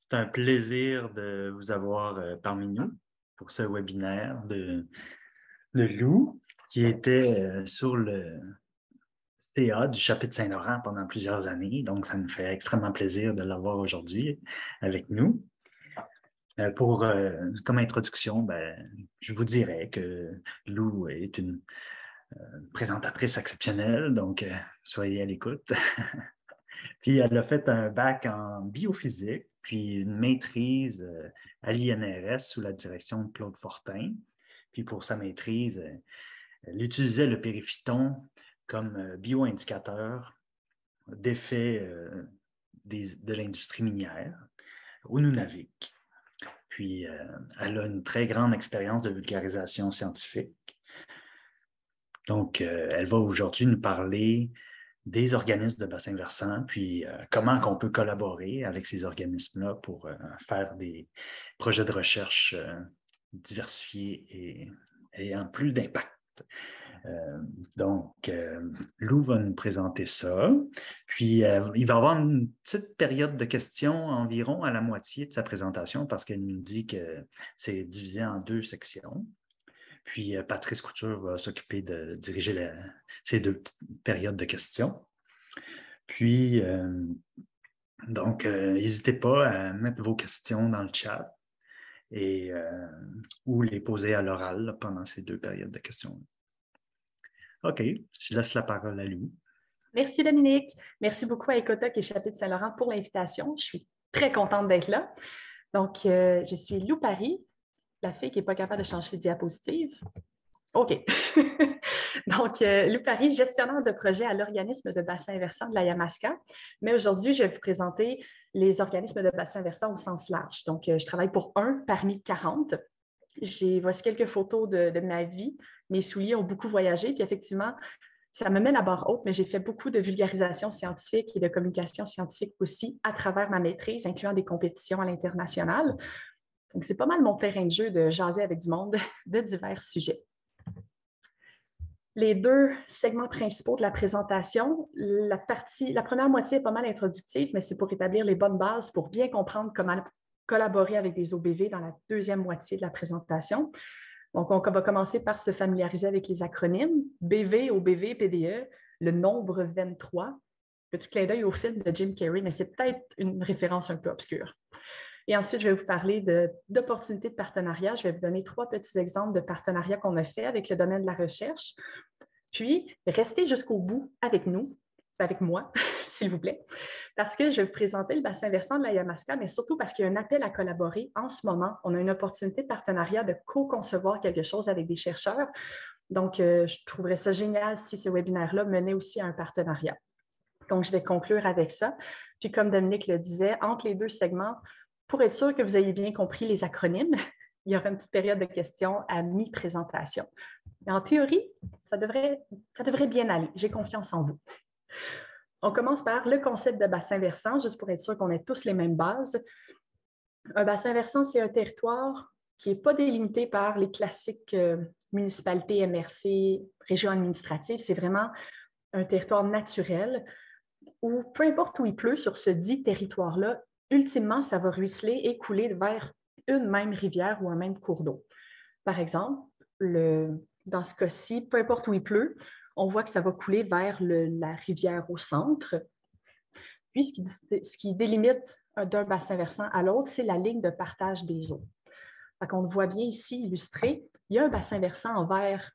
C'est un plaisir de vous avoir parmi nous pour ce webinaire de Lou, qui était sur le CA du chapitre Saint-Laurent pendant plusieurs années. Donc, ça nous fait extrêmement plaisir de l'avoir aujourd'hui avec nous. Comme introduction, je vous dirais que Lou est une présentatrice exceptionnelle, donc soyez à l'écoute. Puis elle a fait un bac en biophysique, puis une maîtrise à l'INRS sous la direction de Claude Fortin. Puis pour sa maîtrise, elle utilisait le périphyton comme bioindicateur d'effets de l'industrie minière au Nunavik. Puis elle a une très grande expérience de vulgarisation scientifique. Donc, elle va aujourd'hui nous parler des organismes de bassin versant, puis comment on peut collaborer avec ces organismes-là pour faire des projets de recherche diversifiés et ayant plus d'impact. Lou va nous présenter ça. Puis, il va y avoir une petite période de questions environ à la moitié de sa présentation parce qu'elle nous dit que c'est divisé en 2 sections. Puis, Patrice Couture va s'occuper de diriger ces 2 périodes de questions. Puis, n'hésitez pas à mettre vos questions dans le chat ou les poser à l'oral pendant ces 2 périodes de questions. OK, je laisse la parole à Lou. Merci Dominique. Merci beaucoup à Écotoc et Chapitre Saint-Laurent pour l'invitation. Je suis très contente d'être là. Donc, je suis Lou Paris, la fille qui n'est pas capable de changer de diapositive. OK. Donc, Lou Paris, gestionnaire de projet à l'organisme de bassin versant de la Yamaska. Mais aujourd'hui, je vais vous présenter les organismes de bassin versant au sens large. Donc, je travaille pour un parmi 40. Voici quelques photos de ma vie. Mes souliers ont beaucoup voyagé. Puis effectivement, ça me met la barre haute, mais j'ai fait beaucoup de vulgarisation scientifique et de communication scientifique aussi à travers ma maîtrise, incluant des compétitions à l'international. Donc, c'est pas mal mon terrain de jeu de jaser avec du monde de divers sujets. Les 2 segments principaux de la présentation, la première moitié est pas mal introductive, mais c'est pour établir les bonnes bases pour bien comprendre comment collaborer avec des OBV dans la deuxième moitié de la présentation. Donc, on va commencer par se familiariser avec les acronymes BV, OBV, PDE, le nombre 23. Petit clin d'œil au film de Jim Carrey, mais c'est peut-être une référence un peu obscure. Et ensuite, je vais vous parler d'opportunités de partenariat. Je vais vous donner 3 petits exemples de partenariats qu'on a fait avec le domaine de la recherche. Puis, restez jusqu'au bout avec nous, avec moi, s'il vous plaît, parce que je vais vous présenter le bassin versant de la Yamaska, mais surtout parce qu'il y a un appel à collaborer. En ce moment, on a une opportunité de partenariat de co-concevoir quelque chose avec des chercheurs. Donc, je trouverais ça génial si ce webinaire-là menait aussi à un partenariat. Donc, je vais conclure avec ça. Puis, comme Dominique le disait, entre les 2 segments, pour être sûr que vous ayez bien compris les acronymes, il y aura une petite période de questions à mi-présentation. Mais en théorie, ça devrait bien aller. J'ai confiance en vous. On commence par le concept de bassin versant, juste pour être sûr qu'on ait tous les mêmes bases. Un bassin versant, c'est un territoire qui n'est pas délimité par les classiques municipalités, MRC, régions administratives. C'est vraiment un territoire naturel où, peu importe où il pleut sur ce dit territoire-là, ultimement, ça va ruisseler et couler vers une même rivière ou un même cours d'eau. Par exemple, dans ce cas-ci, peu importe où il pleut, on voit que ça va couler vers la rivière au centre. Puis, ce qui délimite d'un bassin versant à l'autre, c'est la ligne de partage des eaux. On le voit bien ici illustré. Il y a un bassin versant en vert,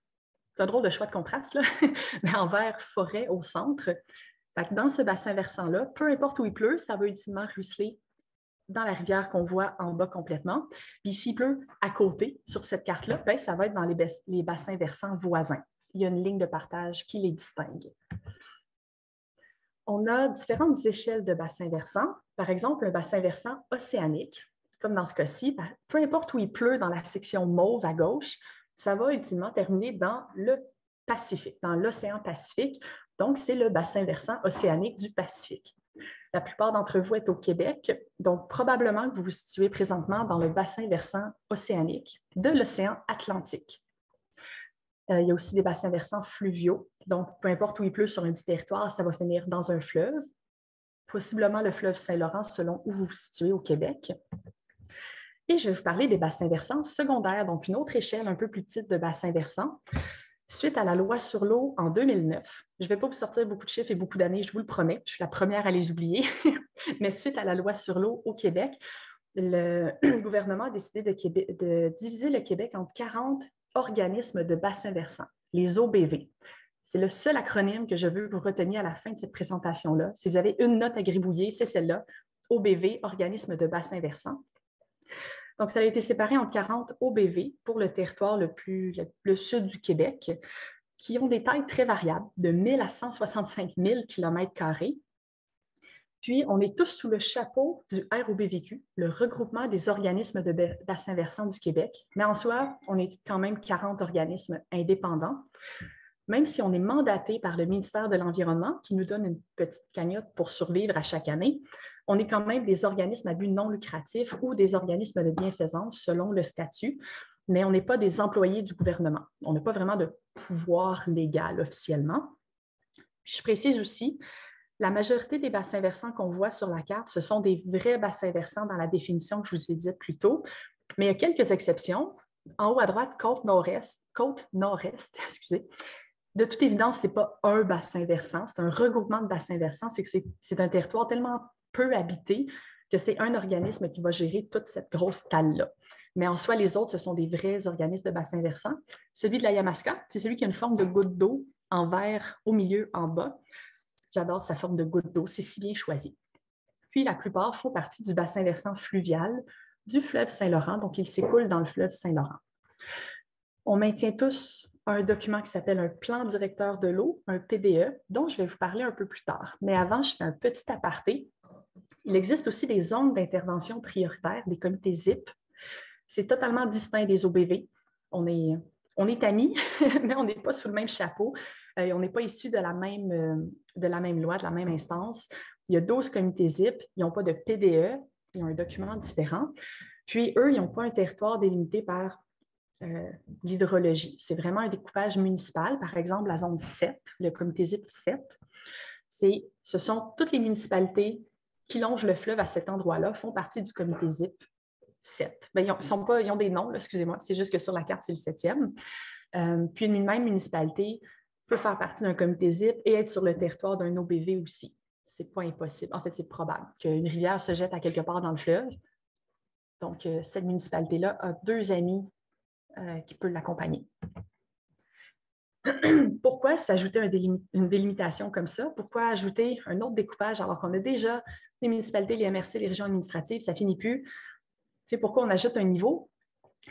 c'est un drôle de choix de contraste, là, mais en vert forêt au centre. Dans ce bassin versant-là, peu importe où il pleut, ça va ultimement ruisseler dans la rivière qu'on voit en bas complètement. Puis s'il pleut à côté, sur cette carte-là, ça va être dans les bassins versants voisins. Il y a une ligne de partage qui les distingue. On a différentes échelles de bassins versants. Par exemple, un bassin versant océanique, comme dans ce cas-ci, peu importe où il pleut dans la section mauve à gauche, ça va ultimement terminer dans le Pacifique, dans l'océan Pacifique. Donc, c'est le bassin versant océanique du Pacifique. La plupart d'entre vous êtes au Québec, donc probablement que vous vous situez présentement dans le bassin versant océanique de l'océan Atlantique. Il y a aussi des bassins versants fluviaux, donc peu importe où il pleut sur un petit territoire, ça va finir dans un fleuve. possiblement le fleuve Saint-Laurent selon où vous vous situez au Québec. Et je vais vous parler des bassins versants secondaires, donc une autre échelle un peu plus petite de bassins versants. Suite à la loi sur l'eau en 2009, je ne vais pas vous sortir beaucoup de chiffres et beaucoup d'années, je vous le promets, je suis la première à les oublier, mais suite à la loi sur l'eau au Québec, le gouvernement a décidé de diviser le Québec en 40 organismes de bassins versants, les OBV. C'est le seul acronyme que je veux que vous reteniez à la fin de cette présentation-là. Si vous avez une note à gribouiller, c'est celle-là, OBV, organisme de bassins versants. Donc, ça a été séparé en 40 OBV pour le territoire le sud du Québec, qui ont des tailles très variables, de 1000 à 165 000 km². Puis, on est tous sous le chapeau du ROBVQ, le regroupement des organismes de bassins versants du Québec. Mais en soi, on est quand même 40 organismes indépendants. Même si on est mandaté par le ministère de l'Environnement, qui nous donne une petite cagnotte pour survivre à chaque année, on est quand même des organismes à but non lucratif ou des organismes de bienfaisance selon le statut, mais on n'est pas des employés du gouvernement. On n'a pas vraiment de pouvoir légal officiellement. Puis je précise aussi, la majorité des bassins versants qu'on voit sur la carte, ce sont des vrais bassins versants dans la définition que je vous ai dite plus tôt, mais il y a quelques exceptions. En haut à droite, côte nord-est, excusez. De toute évidence, ce n'est pas un bassin versant, c'est un regroupement de bassins versants. C'est un territoire tellement peu habité que c'est un organisme qui va gérer toute cette grosse talle-là. Mais en soi, les autres, ce sont des vrais organismes de bassins versants. Celui de la Yamaska, c'est celui qui a une forme de goutte d'eau en vert au milieu, en bas. J'adore sa forme de goutte d'eau, c'est si bien choisi. Puis, la plupart font partie du bassin versant fluvial du fleuve Saint-Laurent, donc il s'écoule dans le fleuve Saint-Laurent. On maintient tous un document qui s'appelle un plan directeur de l'eau, un PDE, dont je vais vous parler un peu plus tard. Mais avant, je fais un petit aparté. Il existe aussi des zones d'intervention prioritaire, des comités ZIP. C'est totalement distinct des OBV. On est amis, mais on n'est pas sous le même chapeau. On n'est pas issus de la même loi, de la même instance. Il y a 12 comités ZIP. Ils n'ont pas de PDE. Ils ont un document différent. Puis, eux, ils n'ont pas un territoire délimité par l'hydrologie. C'est vraiment un découpage municipal. Par exemple, la zone 7, le comité ZIP 7, ce sont toutes les municipalités qui longent le fleuve à cet endroit-là, font partie du comité ZIP 7. Bien, ils ont des noms, là, excusez-moi, c'est juste que sur la carte, c'est le 7e. Puis une même municipalité peut faire partie d'un comité ZIP et être sur le territoire d'un OBV aussi. Ce n'est pas impossible. En fait, c'est probable qu'une rivière se jette à quelque part dans le fleuve. Donc, cette municipalité-là a 2 amis qui peuvent l'accompagner. Pourquoi s'ajouter une délimitation comme ça? Pourquoi ajouter un autre découpage alors qu'on a déjà les municipalités, les MRC, les régions administratives, ça ne finit plus? C'est pourquoi on ajoute un niveau?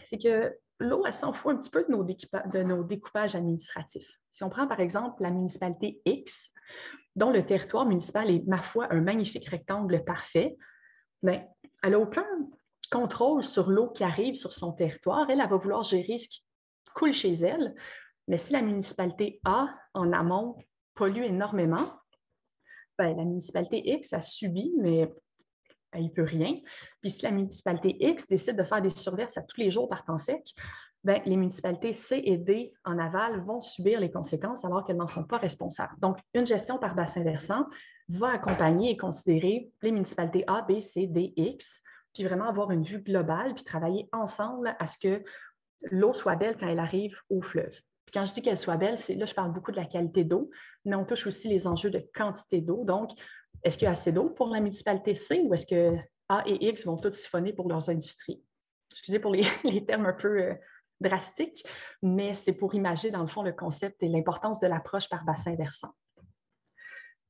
C'est que l'eau, elle s'en fout un petit peu de nos découpages administratifs. Si on prend par exemple la municipalité X, dont le territoire municipal est, ma foi, un magnifique rectangle parfait, bien, elle n'a aucun contrôle sur l'eau qui arrive sur son territoire. Elle va vouloir gérer ce qui coule chez elle. Mais si la municipalité A, en amont, pollue énormément, bien, la municipalité X a subi, mais il ne peut rien. Puis si la municipalité X décide de faire des surverses à tous les jours par temps sec, bien, les municipalités C et D en aval vont subir les conséquences alors qu'elles n'en sont pas responsables. Donc, une gestion par bassin versant va accompagner et considérer les municipalités A, B, C, D, X, puis vraiment avoir une vue globale, puis travailler ensemble à ce que l'eau soit belle quand elle arrive au fleuve. Puis quand je dis qu'elle soit belle, là, je parle beaucoup de la qualité d'eau, mais on touche aussi les enjeux de quantité d'eau. Donc, est-ce qu'il y a assez d'eau pour la municipalité C ou est-ce que A et X vont toutes siphonner pour leurs industries? Excusez pour les termes un peu drastiques, mais c'est pour imager, dans le fond, le concept et l'importance de l'approche par bassin versant.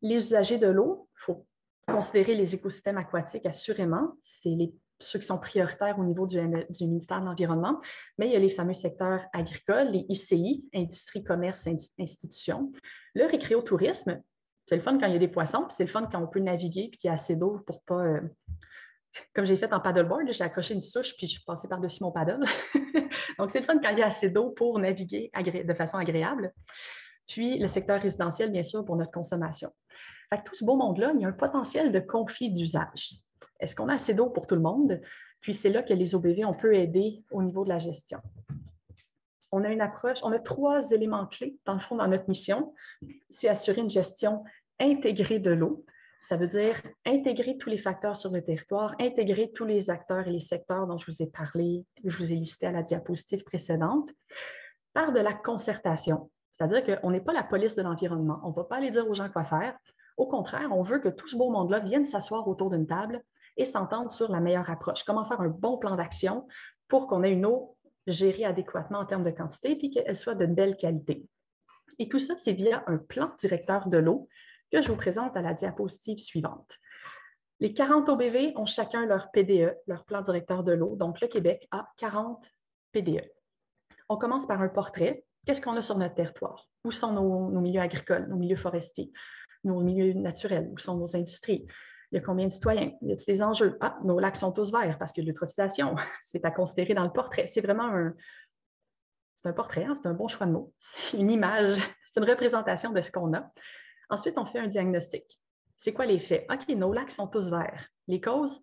Les usagers de l'eau, il faut considérer les écosystèmes aquatiques, assurément. C'est ceux qui sont prioritaires au niveau du ministère de l'Environnement, mais il y a les fameux secteurs agricoles, les ICI, industrie, commerce, institutions. Le récréotourisme, c'est le fun quand il y a des poissons, puis c'est le fun quand on peut naviguer et qu'il y a assez d'eau pour pas... comme j'ai fait en paddleboard, j'ai accroché une souche puis je suis passée par-dessus mon paddle. Donc, c'est le fun quand il y a assez d'eau pour naviguer de façon agréable. Puis, le secteur résidentiel, bien sûr, pour notre consommation. Fait que tout ce beau monde-là, il y a un potentiel de conflit d'usage. Est-ce qu'on a assez d'eau pour tout le monde? Puis, c'est là que les OBV, on peut aider au niveau de la gestion. On a une approche, on a 3 éléments clés, dans le fond, dans notre mission. C'est assurer une gestion intégrée de l'eau. Ça veut dire intégrer tous les facteurs sur le territoire, intégrer tous les acteurs et les secteurs dont je vous ai parlé, je vous ai listé à la diapositive précédente, par de la concertation. C'est-à-dire qu'on n'est pas la police de l'environnement. On ne va pas aller dire aux gens quoi faire. Au contraire, on veut que tout ce beau monde-là vienne s'asseoir autour d'une table et s'entendre sur la meilleure approche. Comment faire un bon plan d'action pour qu'on ait une eau gérée adéquatement en termes de quantité et qu'elle soit de belle qualité. Et tout ça, c'est via un plan directeur de l'eau que je vous présente à la diapositive suivante. Les 40 OBV ont chacun leur PDE, leur plan directeur de l'eau. Donc, le Québec a 40 PDE. On commence par un portrait. Qu'est-ce qu'on a sur notre territoire? Où sont nos milieux agricoles, nos milieux forestiers, nos milieux naturels? Où sont nos industries? Il y a combien de citoyens? Y a-t-il des enjeux? Ah, nos lacs sont tous verts parce que l'eutrophisation, c'est à considérer dans le portrait. C'est vraiment un portrait, hein? C'est un bon choix de mots. C'est une image, c'est une représentation de ce qu'on a. Ensuite, on fait un diagnostic. C'est quoi les faits? OK, nos lacs sont tous verts. Les causes?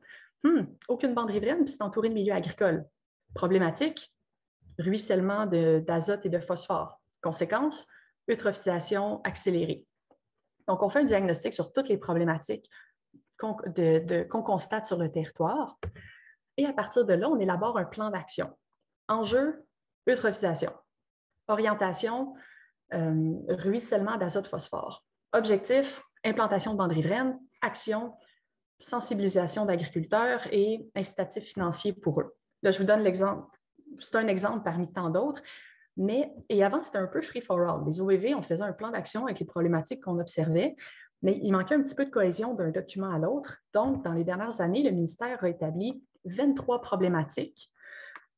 Aucune bande riveraine, puis c'est entouré de milieux agricoles. Problématique? Ruissellement d'azote et de phosphore. Conséquence? Eutrophisation accélérée. Donc, on fait un diagnostic sur toutes les problématiques qu'on constate sur le territoire. Et à partir de là, on élabore un plan d'action. Enjeu, eutrophisation. Orientation, ruissellement d'azote-phosphore. Objectif, implantation de bandes riveraines. Action, sensibilisation d'agriculteurs et incitatifs financiers pour eux. Là, je vous donne l'exemple. C'est un exemple parmi tant d'autres. Et avant, c'était un peu free for all. Les OEV, on faisait un plan d'action avec les problématiques qu'on observait, mais il manquait un petit peu de cohésion d'un document à l'autre. Donc, dans les dernières années, le ministère a établi 23 problématiques.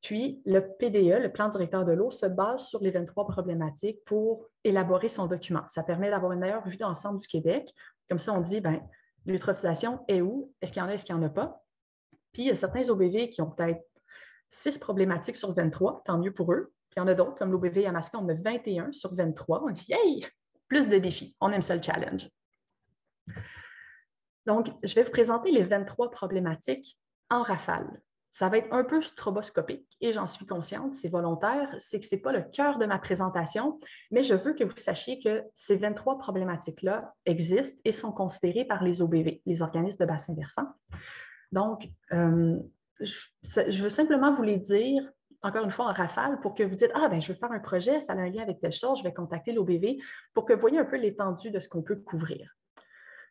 Puis, le PDE, le plan directeur de l'eau, se base sur les 23 problématiques pour élaborer son document. Ça permet d'avoir une meilleure vue d'ensemble du Québec. Comme ça, on dit, l'eutrophisation est où? Est-ce qu'il y en a, est-ce qu'il n'y en a pas? Puis, il y a certains OBV qui ont peut-être 6 problématiques sur 23, tant mieux pour eux. Puis, il y en a d'autres, comme l'OBV Yamaska, on a 21 sur 23. On dit, yay! Plus de défis. On aime ça, le challenge. Donc, je vais vous présenter les 23 problématiques en rafale. Ça va être un peu stroboscopique et j'en suis consciente, c'est volontaire, c'est que ce n'est pas le cœur de ma présentation, mais je veux que vous sachiez que ces 23 problématiques-là existent et sont considérées par les OBV, les organismes de bassin versant. Donc, je veux simplement vous les dire, encore une fois, en rafale, pour que vous dites « Ah, je veux faire un projet, ça a un lien avec telle chose, je vais contacter l'OBV » pour que vous voyez un peu l'étendue de ce qu'on peut couvrir.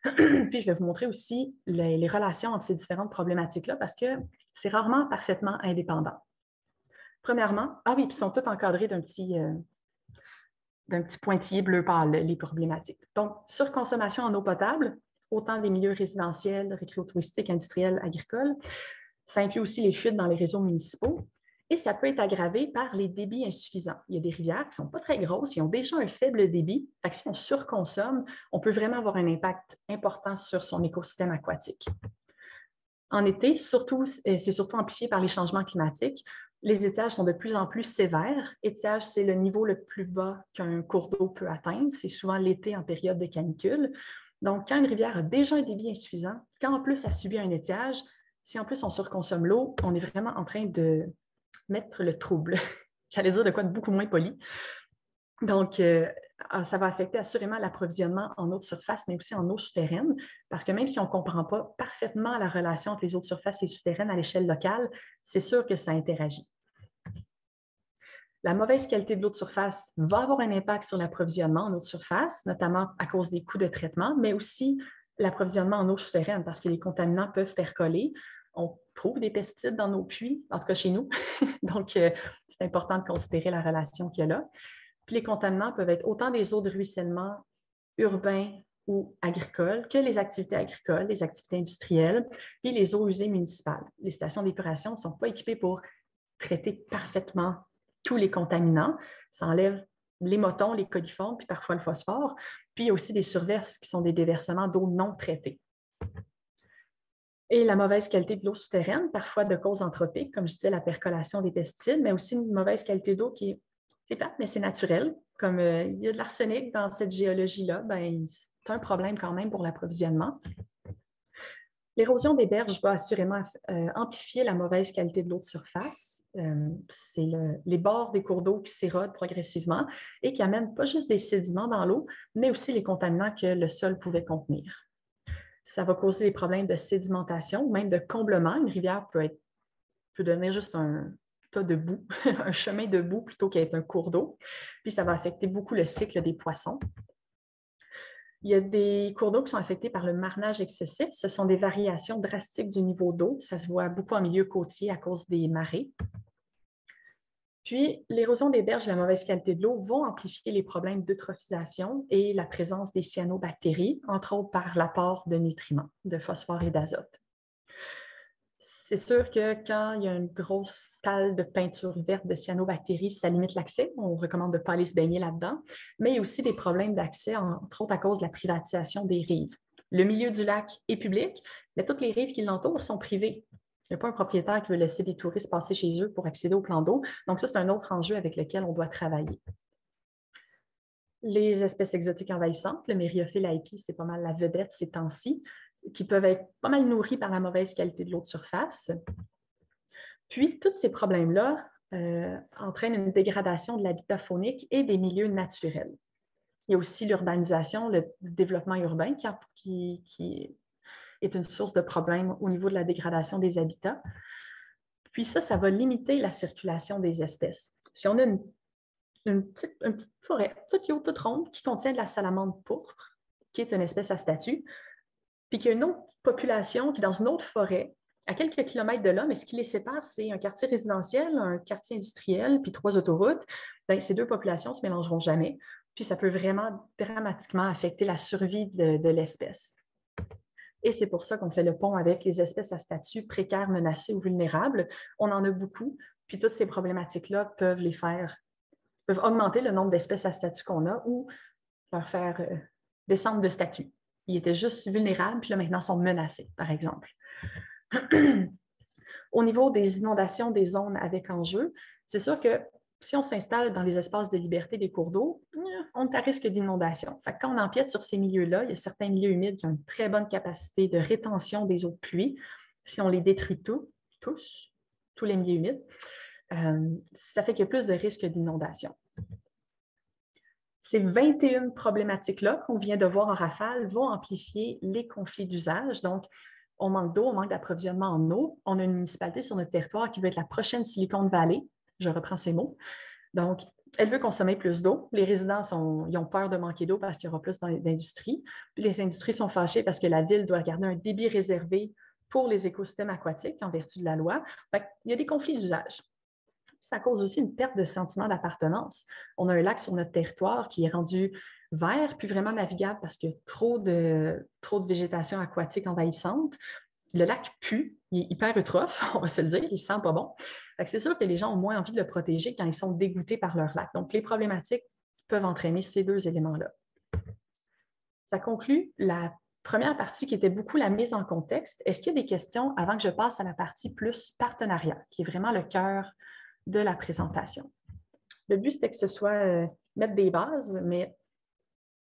Puis, je vais vous montrer aussi les relations entre ces différentes problématiques-là parce que c'est rarement parfaitement indépendant. Premièrement, puis ils sont tous encadrés d'un petit pointillé bleu pâle, les problématiques. Donc, surconsommation en eau potable, autant des milieux résidentiels, récréotouristiques, industriels, agricoles. Ça inclut aussi les fuites dans les réseaux municipaux. Et ça peut être aggravé par les débits insuffisants. Il y a des rivières qui ne sont pas très grosses, ils ont déjà un faible débit. Fait que si on surconsomme, on peut vraiment avoir un impact important sur son écosystème aquatique. En été, c'est surtout amplifié par les changements climatiques. Les étiages sont de plus en plus sévères. Étiage, c'est le niveau le plus bas qu'un cours d'eau peut atteindre. C'est souvent l'été en période de canicule. Donc, quand une rivière a déjà un débit insuffisant, quand en plus elle subit un étiage, si en plus on surconsomme l'eau, on est vraiment en train de mettre le trouble. J'allais dire de quoi de beaucoup moins poli. Donc, ça va affecter assurément l'approvisionnement en eau de surface, mais aussi en eau souterraine, parce que même si on ne comprend pas parfaitement la relation entre les eaux de surface et souterraines à l'échelle locale, c'est sûr que ça interagit. La mauvaise qualité de l'eau de surface va avoir un impact sur l'approvisionnement en eau de surface, notamment à cause des coûts de traitement, mais aussi l'approvisionnement en eau souterraine, parce que les contaminants peuvent percoler. On trouve des pesticides dans nos puits, en tout cas chez nous. Donc, c'est important de considérer la relation qu'il y a là. Puis les contaminants peuvent être autant des eaux de ruissellement urbains ou agricoles que les activités agricoles, les activités industrielles, puis les eaux usées municipales. Les stations d'épuration ne sont pas équipées pour traiter parfaitement tous les contaminants. Ça enlève les motons, les coliformes, puis parfois le phosphore. Puis il y a aussi des surverses qui sont des déversements d'eau non traitée. Et la mauvaise qualité de l'eau souterraine, parfois de cause anthropique, comme je disais, la percolation des pesticides, mais aussi une mauvaise qualité d'eau qui c'est plate, mais c'est naturel. Comme il y a de l'arsenic dans cette géologie-là, c'est un problème quand même pour l'approvisionnement. L'érosion des berges va assurément amplifier la mauvaise qualité de l'eau de surface. C'est les bords des cours d'eau qui s'érodent progressivement et qui amènent pas juste des sédiments dans l'eau, mais aussi les contaminants que le sol pouvait contenir. Ça va causer des problèmes de sédimentation, même de comblement. Une rivière peut devenir juste un tas de boue, un chemin de boue plutôt qu'être un cours d'eau. Puis ça va affecter beaucoup le cycle des poissons. Il y a des cours d'eau qui sont affectés par le marnage excessif. Ce sont des variations drastiques du niveau d'eau. Ça se voit beaucoup en milieu côtier à cause des marées. Puis, l'érosion des berges et la mauvaise qualité de l'eau vont amplifier les problèmes d'eutrophisation et la présence des cyanobactéries, entre autres par l'apport de nutriments, de phosphore et d'azote. C'est sûr que quand il y a une grosse talle de peinture verte de cyanobactéries, ça limite l'accès. On recommande de ne pas aller se baigner là-dedans. Mais il y a aussi des problèmes d'accès, entre autres à cause de la privatisation des rives. Le milieu du lac est public, mais toutes les rives qui l'entourent sont privées. Il n'y a pas un propriétaire qui veut laisser des touristes passer chez eux pour accéder au plan d'eau. Donc ça, c'est un autre enjeu avec lequel on doit travailler. Les espèces exotiques envahissantes, le Myriophile haipi, c'est pas mal la vedette ces temps-ci, qui peuvent être pas mal nourris par la mauvaise qualité de l'eau de surface. Puis, tous ces problèmes-là entraînent une dégradation de l'habitat faunique et des milieux naturels. Il y a aussi l'urbanisation, le développement urbain qui est une source de problèmes au niveau de la dégradation des habitats. Puis ça va limiter la circulation des espèces. Si on a une petite forêt toute haute, toute ronde, qui contient de la salamandre pourpre, qui est une espèce à statut, puis qu'il y a une autre population qui est dans une autre forêt, à quelques kilomètres de là, mais ce qui les sépare, c'est un quartier résidentiel, un quartier industriel, puis 3 autoroutes. Bien, ces deux populations ne se mélangeront jamais, puis ça peut vraiment dramatiquement affecter la survie de l'espèce. Et c'est pour ça qu'on fait le pont avec les espèces à statut précaire, menacées ou vulnérables. On en a beaucoup, puis toutes ces problématiques-là peuvent augmenter le nombre d'espèces à statut qu'on a ou leur faire descendre de statut. Ils étaient juste vulnérables, puis là, maintenant, sont menacés, par exemple. Au niveau des inondations des zones avec enjeu, c'est sûr que si on s'installe dans les espaces de liberté des cours d'eau, on est à risque d'inondation. Quand on empiète sur ces milieux-là, il y a certains milieux humides qui ont une très bonne capacité de rétention des eaux de pluie. Si on les détruit tous les milieux humides, ça fait qu'il y a plus de risques d'inondation. Ces 21 problématiques-là qu'on vient de voir en rafale vont amplifier les conflits d'usage. Donc, on manque d'eau, on manque d'approvisionnement en eau. On a une municipalité sur notre territoire qui veut être la prochaine Silicon Valley. Je reprends ces mots. Donc, elle veut consommer plus d'eau. Les résidents ils ont peur de manquer d'eau parce qu'il y aura plus d'industrie. Puis les industries sont fâchées parce que la ville doit garder un débit réservé pour les écosystèmes aquatiques en vertu de la loi. Il y a des conflits d'usage. Ça cause aussi une perte de sentiment d'appartenance. On a un lac sur notre territoire qui est rendu vert, puis vraiment navigable parce qu'il y a trop de végétation aquatique envahissante. Le lac pue, il est hyper eutrophe, on va se le dire, il ne sent pas bon. C'est sûr que les gens ont moins envie de le protéger quand ils sont dégoûtés par leur lac. Donc, les problématiques peuvent entraîner ces deux éléments-là. Ça conclut la première partie qui était beaucoup la mise en contexte. Est-ce qu'il y a des questions avant que je passe à la partie plus partenariat, qui est vraiment le cœur de la présentation? Le but, c'était que ce soit mettre des bases, mais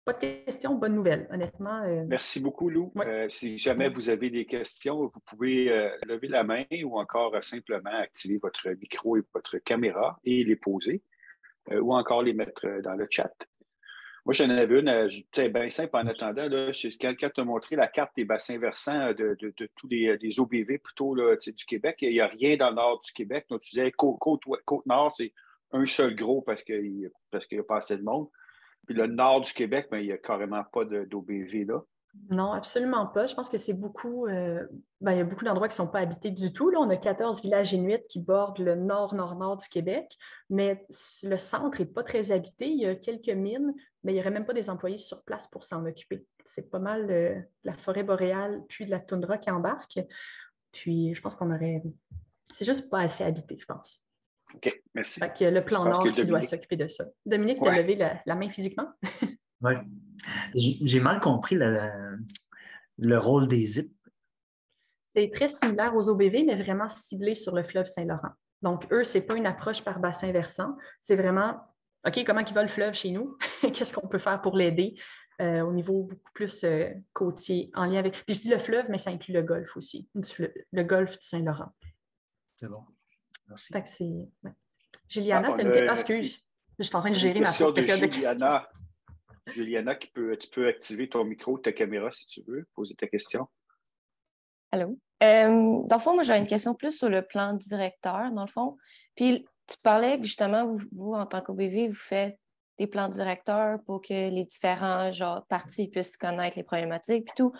pas de questions, bonne nouvelle, honnêtement. Merci beaucoup, Lou. Ouais. Si jamais vous avez des questions, vous pouvez lever la main ou encore simplement activer votre micro et votre caméra et les poser ou encore les mettre dans le chat. Moi, j'en avais une, bien simple en attendant. Là, quand tu as montré la carte des bassins versants de tous des OBV plutôt là, du Québec, il n'y a rien dans le nord du Québec. Donc, tu disais Côte-Nord, c'est un seul gros parce qu'il n'y a pas assez de monde. Puis le nord du Québec, il n'y a carrément pas d'OBV là. Non, absolument pas. Je pense que c'est beaucoup. Il y a beaucoup d'endroits qui ne sont pas habités du tout. Là, on a 14 villages inuits qui bordent le nord-nord-nord du Québec, mais le centre n'est pas très habité. Il y a quelques mines, mais il n'y aurait même pas des employés sur place pour s'en occuper. C'est pas mal de la forêt boréale puis de la toundra qui embarque. Puis je pense qu'on aurait. C'est juste pas assez habité, je pense. OK, merci. Fait que le plan Nord qui doit s'occuper de ça. Dominique, tu as levé la main physiquement? Oui. J'ai mal compris le rôle des ZIP. C'est très similaire aux OBV, mais vraiment ciblé sur le fleuve Saint-Laurent. Donc, eux, ce n'est pas une approche par bassin versant. C'est vraiment, OK, comment il va le fleuve chez nous? Qu'est-ce qu'on peut faire pour l'aider au niveau beaucoup plus côtier, en lien avec... Puis je dis le fleuve, mais ça inclut le golfe aussi, le golfe du Saint-Laurent. C'est bon. Merci. Fait que c'est... Ouais. Juliana, tu as une question? Excuse, je suis en train de gérer ma propre période de questions. Juliana, tu peux activer ton micro, ta caméra si tu veux, poser ta question. Allô? Dans le fond, moi, j'avais une question plus sur le plan directeur, dans le fond. Puis, tu parlais que justement, vous en tant qu'OBV, vous faites des plans directeurs pour que les différents parties puissent connaître les problématiques et tout.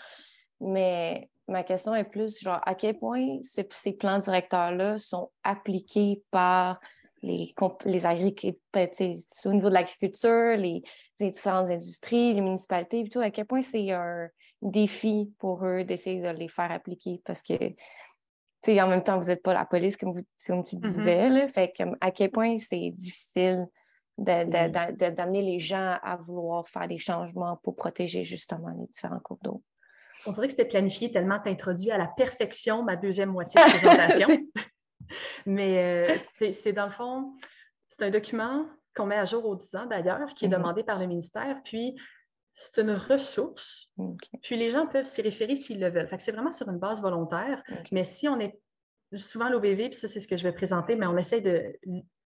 Mais ma question est plus, à quel point ces plans directeurs-là sont appliqués par les agriculteurs, au niveau de l'agriculture, les différentes industries, les municipalités et tout, à quel point c'est un défi pour eux d'essayer de les faire appliquer parce que, en même temps, vous n'êtes pas la police, comme tu disais, là, fait que, à quel point c'est difficile d'amener les gens à vouloir faire des changements pour protéger justement les différents cours d'eau. On dirait que c'était planifié tellement t'introduis à la perfection ma deuxième moitié de présentation. Mais c'est dans le fond, c'est un document qu'on met à jour aux 10 ans d'ailleurs, qui est demandé par le ministère, puis c'est une ressource, puis les gens peuvent s'y référer s'ils le veulent. Fait que c'est vraiment sur une base volontaire, mais si on est souvent l'OBV, puis ça c'est ce que je vais présenter, mais on essaie de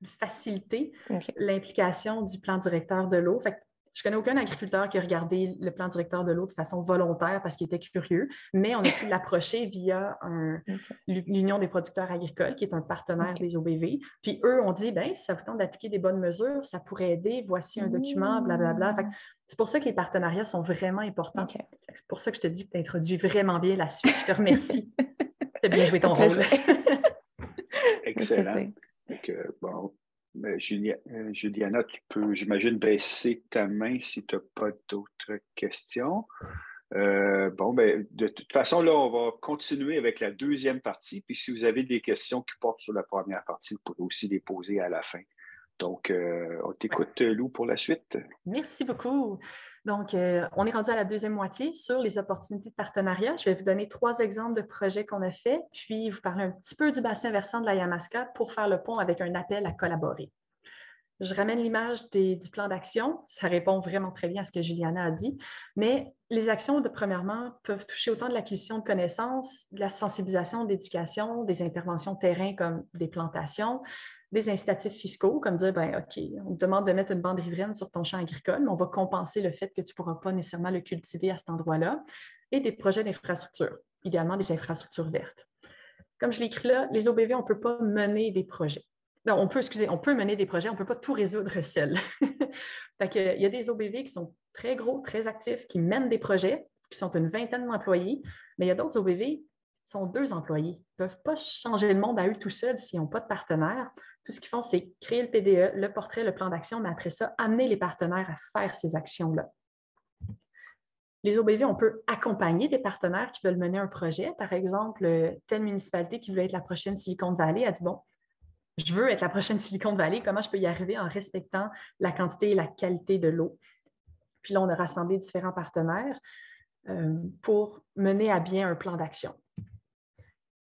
faciliter l'implication du plan directeur de l'eau. Fait que je ne connais aucun agriculteur qui a regardé le plan directeur de l'eau de façon volontaire parce qu'il était curieux, mais on a pu l'approcher via l'Union des producteurs agricoles, qui est un partenaire des OBV. Puis eux ont dit, bien, si ça vous tente d'appliquer des bonnes mesures, ça pourrait aider, voici un document, blablabla. C'est pour ça que les partenariats sont vraiment importants. C'est pour ça que je te dis que tu introduis vraiment bien la suite. Je te remercie. Tu as bien joué ton rôle. Excellent. Juliana, tu peux, j'imagine, baisser ta main si tu n'as pas d'autres questions. De toute façon, là, on va continuer avec la deuxième partie. Puis si vous avez des questions qui portent sur la première partie, vous pouvez aussi les poser à la fin. Donc, on t'écoute, Lou, pour la suite. Merci beaucoup. Donc, on est rendu à la deuxième moitié sur les opportunités de partenariat. Je vais vous donner 3 exemples de projets qu'on a faits, puis vous parler un petit peu du bassin versant de la Yamaska pour faire le pont avec un appel à collaborer. Je ramène l'image du plan d'action. Ça répond vraiment très bien à ce que Juliana a dit. Mais les actions, premièrement, peuvent toucher autant de l'acquisition de connaissances, de la sensibilisation, de l'éducation, des interventions terrain comme des plantations, des incitatifs fiscaux, comme dire, OK, on te demande de mettre une bande riveraine sur ton champ agricole, mais on va compenser le fait que tu ne pourras pas nécessairement le cultiver à cet endroit-là, et des projets d'infrastructure, idéalement des infrastructures vertes. Comme je l'ai écrit là, les OBV, on ne peut pas mener des projets. Non, on peut mener des projets, on ne peut pas tout résoudre seul. Il y a des OBV qui sont très gros, très actifs, qui mènent des projets, qui sont une vingtaine d'employés, mais il y a d'autres OBV qui sont 2 employés. Ils ne peuvent pas changer le monde à eux tout seuls s'ils n'ont pas de partenaires. Tout ce qu'ils font, c'est créer le PDE, le portrait, le plan d'action, mais après ça, amener les partenaires à faire ces actions-là. Les OBV, on peut accompagner des partenaires qui veulent mener un projet. Par exemple, telle municipalité qui veut être la prochaine Silicon Valley a dit, bon, je veux être la prochaine Silicon Valley, comment je peux y arriver en respectant la quantité et la qualité de l'eau? Puis là, on a rassemblé différents partenaires pour mener à bien un plan d'action.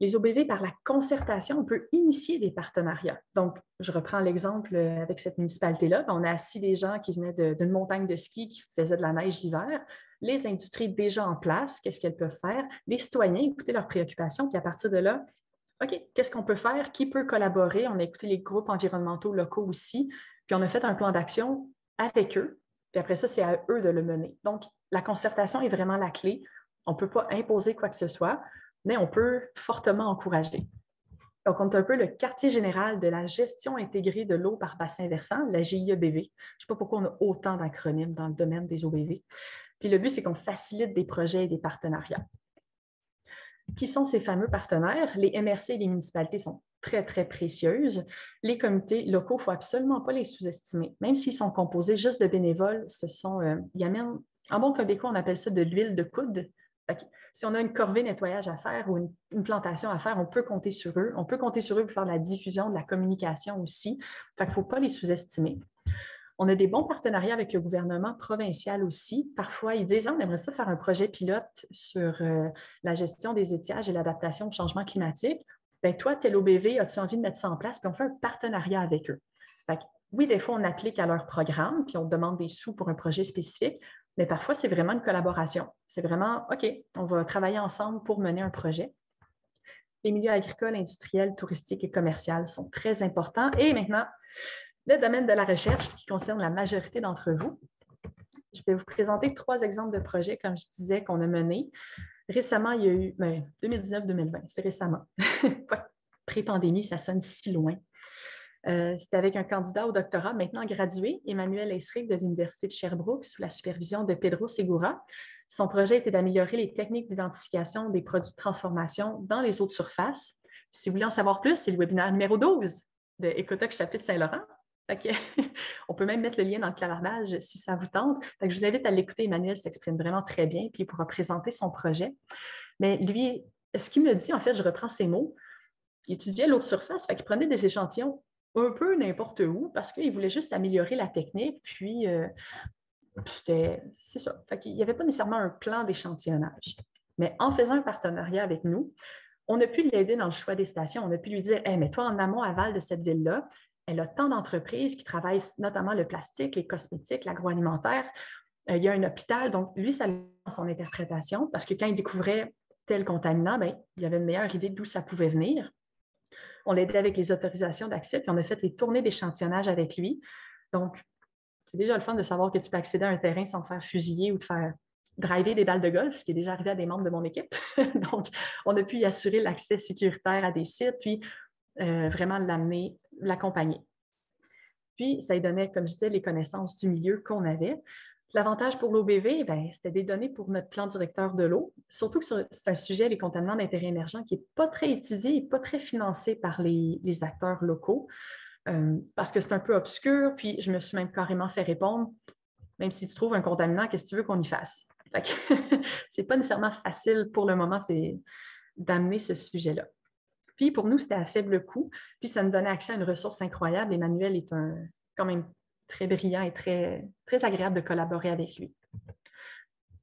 Les OBV, par la concertation, on peut initier des partenariats. Donc, je reprends l'exemple avec cette municipalité-là. On a assis des gens qui venaient d'une montagne de ski qui faisaient de la neige l'hiver. Les industries déjà en place, qu'est-ce qu'elles peuvent faire? Les citoyens, écouter leurs préoccupations, puis à partir de là, OK, qu'est-ce qu'on peut faire? Qui peut collaborer? On a écouté les groupes environnementaux locaux aussi, puis on a fait un plan d'action avec eux, puis après ça, c'est à eux de le mener. Donc, la concertation est vraiment la clé. On ne peut pas imposer quoi que ce soit, mais on peut fortement encourager. Donc, on est un peu le quartier général de la gestion intégrée de l'eau par bassin versant, la GIEBV. Je ne sais pas pourquoi on a autant d'acronymes dans le domaine des OBV. Puis le but, c'est qu'on facilite des projets et des partenariats. Qui sont ces fameux partenaires? Les MRC et les municipalités sont très, très précieuses. Les comités locaux, il ne faut absolument pas les sous-estimer. Même s'ils sont composés juste de bénévoles, ils amènent, en bon québécois, on appelle ça de l'huile de coude. Si on a une corvée nettoyage à faire ou une plantation à faire, on peut compter sur eux. On peut compter sur eux pour faire de la diffusion, de la communication aussi. Il ne faut pas les sous-estimer. On a des bons partenariats avec le gouvernement provincial aussi. Parfois, ils disent « on aimerait ça faire un projet pilote sur la gestion des étiages et l'adaptation au changement climatique. » Bien, toi, tel OBV, as-tu envie de mettre ça en place? Puis on fait un partenariat avec eux. Oui, des fois, on applique à leur programme, puis on demande des sous pour un projet spécifique, mais parfois, c'est vraiment une collaboration. C'est vraiment, OK, on va travailler ensemble pour mener un projet. Les milieux agricoles, industriels, touristiques et commerciaux sont très importants. Et maintenant, le domaine de la recherche qui concerne la majorité d'entre vous. Je vais vous présenter 3 exemples de projets, comme je disais, qu'on a menés. Récemment, il y a eu 2019-2020, c'est récemment. Pré-pandémie, ça sonne si loin. C'était avec un candidat au doctorat maintenant gradué, Emmanuel Esric de l'Université de Sherbrooke, sous la supervision de Pedro Segura. Son projet était d'améliorer les techniques d'identification des produits de transformation dans les eaux de surface. Si vous voulez en savoir plus, c'est le webinaire numéro 12 de Écotox chapitre Saint-Laurent. On peut même mettre le lien dans le clavardage si ça vous tente. Je vous invite à l'écouter. Emmanuel s'exprime vraiment très bien, puis il pourra présenter son projet. Mais lui, ce qu'il me dit, en fait, je reprends ses mots, il étudiait l'eau de surface, il prenait des échantillons un peu n'importe où parce qu'il voulait juste améliorer la technique, puis c'est ça. Il n'y avait pas nécessairement un plan d'échantillonnage. Mais en faisant un partenariat avec nous, on a pu l'aider dans le choix des stations. On a pu lui dire, hey, mais toi, en amont, aval de cette ville-là, elle a tant d'entreprises qui travaillent notamment le plastique, les cosmétiques, l'agroalimentaire. Il y a un hôpital. Donc, lui, ça l'a dans son interprétation parce que quand il découvrait tel contaminant, il avait une meilleure idée d'où ça pouvait venir. On l'aidait avec les autorisations d'accès, puis on a fait les tournées d'échantillonnage avec lui. Donc, c'est déjà le fun de savoir que tu peux accéder à un terrain sans te faire fusiller ou te faire driver des balles de golf, ce qui est déjà arrivé à des membres de mon équipe. Donc, on a pu y assurer l'accès sécuritaire à des sites, puis vraiment l'amener, l'accompagner. Puis, ça lui donnait, comme je disais, les connaissances du milieu qu'on avait. L'avantage pour l'OBV, c'était des données pour notre plan directeur de l'eau, surtout que c'est un sujet, les contaminants d'intérêt émergent, qui n'est pas très étudié et pas très financé par les acteurs locaux, parce que c'est un peu obscur, puis je me suis même carrément fait répondre, même si tu trouves un contaminant, qu'est-ce que tu veux qu'on y fasse? Ce n'est pas nécessairement facile pour le moment, c'est d'amener ce sujet-là. Puis pour nous, c'était à faible coût, puis ça nous donnait accès à une ressource incroyable. Emmanuel est quand même très brillant et très, très agréable de collaborer avec lui.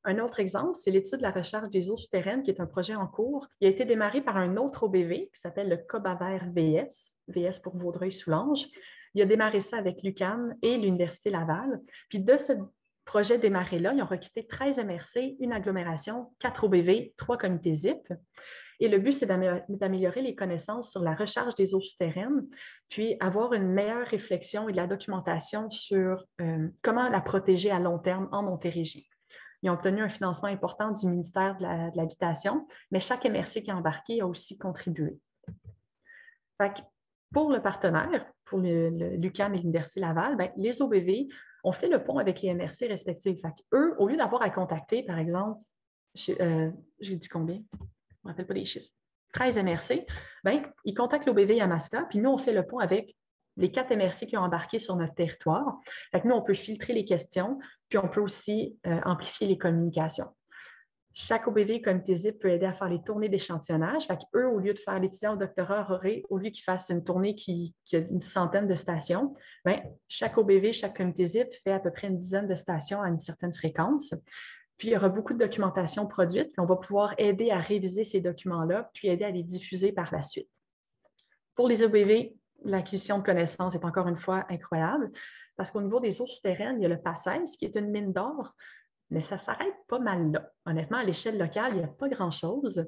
Un autre exemple, c'est l'étude de la recharge des eaux souterraines, qui est un projet en cours. Il a été démarré par un autre OBV qui s'appelle le Cobaver VS, VS pour Vaudreuil-Soulanges. Il a démarré ça avec l'UQAM et l'Université Laval. Puis de ce projet démarré-là, ils ont recruté 13 MRC, une agglomération, 4 OBV, 3 comités ZIP. Et le but, c'est d'améliorer les connaissances sur la recharge des eaux souterraines, puis avoir une meilleure réflexion et de la documentation sur comment la protéger à long terme en Montérégie. Ils ont obtenu un financement important du ministère de l'Habitation, mais chaque MRC qui est embarqué a aussi contribué. Pour le partenaire, pour l'UQAM et l'Université Laval, les OBV ont fait le pont avec les MRC respectifs. Eux, au lieu d'avoir à contacter, par exemple, j'ai dit combien? Je ne me rappelle pas les chiffres, 13 MRC, ils contactent l'OBV Yamaska, puis nous, on fait le pont avec les 4 MRC qui ont embarqué sur notre territoire. Nous, on peut filtrer les questions, puis on peut aussi amplifier les communications. Chaque OBV, comité ZIP, peut aider à faire les tournées d'échantillonnage. Eux, au lieu de faire l'étudiant au doctorat, au lieu qu'ils fassent une tournée qui a une centaine de stations, chaque OBV, chaque comité ZIP fait à peu près une dizaine de stations à une certaine fréquence. Puis, il y aura beaucoup de documentation produite, puis on va pouvoir aider à réviser ces documents-là, puis aider à les diffuser par la suite. Pour les OBV, l'acquisition de connaissances est encore une fois incroyable, parce qu'au niveau des eaux souterraines, il y a le PACES, qui est une mine d'or, mais ça s'arrête pas mal là. Honnêtement, à l'échelle locale, il n'y a pas grand-chose.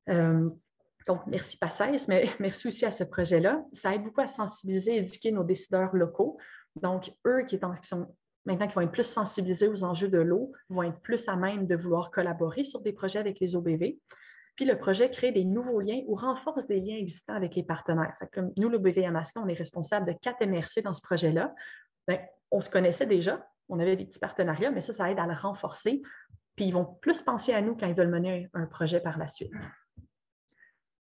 Donc, merci PACES, mais merci aussi à ce projet-là. Ça aide beaucoup à sensibiliser et éduquer nos décideurs locaux. Donc, eux maintenant qui vont être plus sensibilisés aux enjeux de l'eau, vont être plus à même de vouloir collaborer sur des projets avec les OBV. Puis le projet crée des nouveaux liens ou renforce des liens existants avec les partenaires. Comme nous, l'OBV Yamaska, on est responsable de 4 MRC dans ce projet-là. On se connaissait déjà, on avait des petits partenariats, mais ça aide à le renforcer. Puis ils vont plus penser à nous quand ils veulent mener un projet par la suite.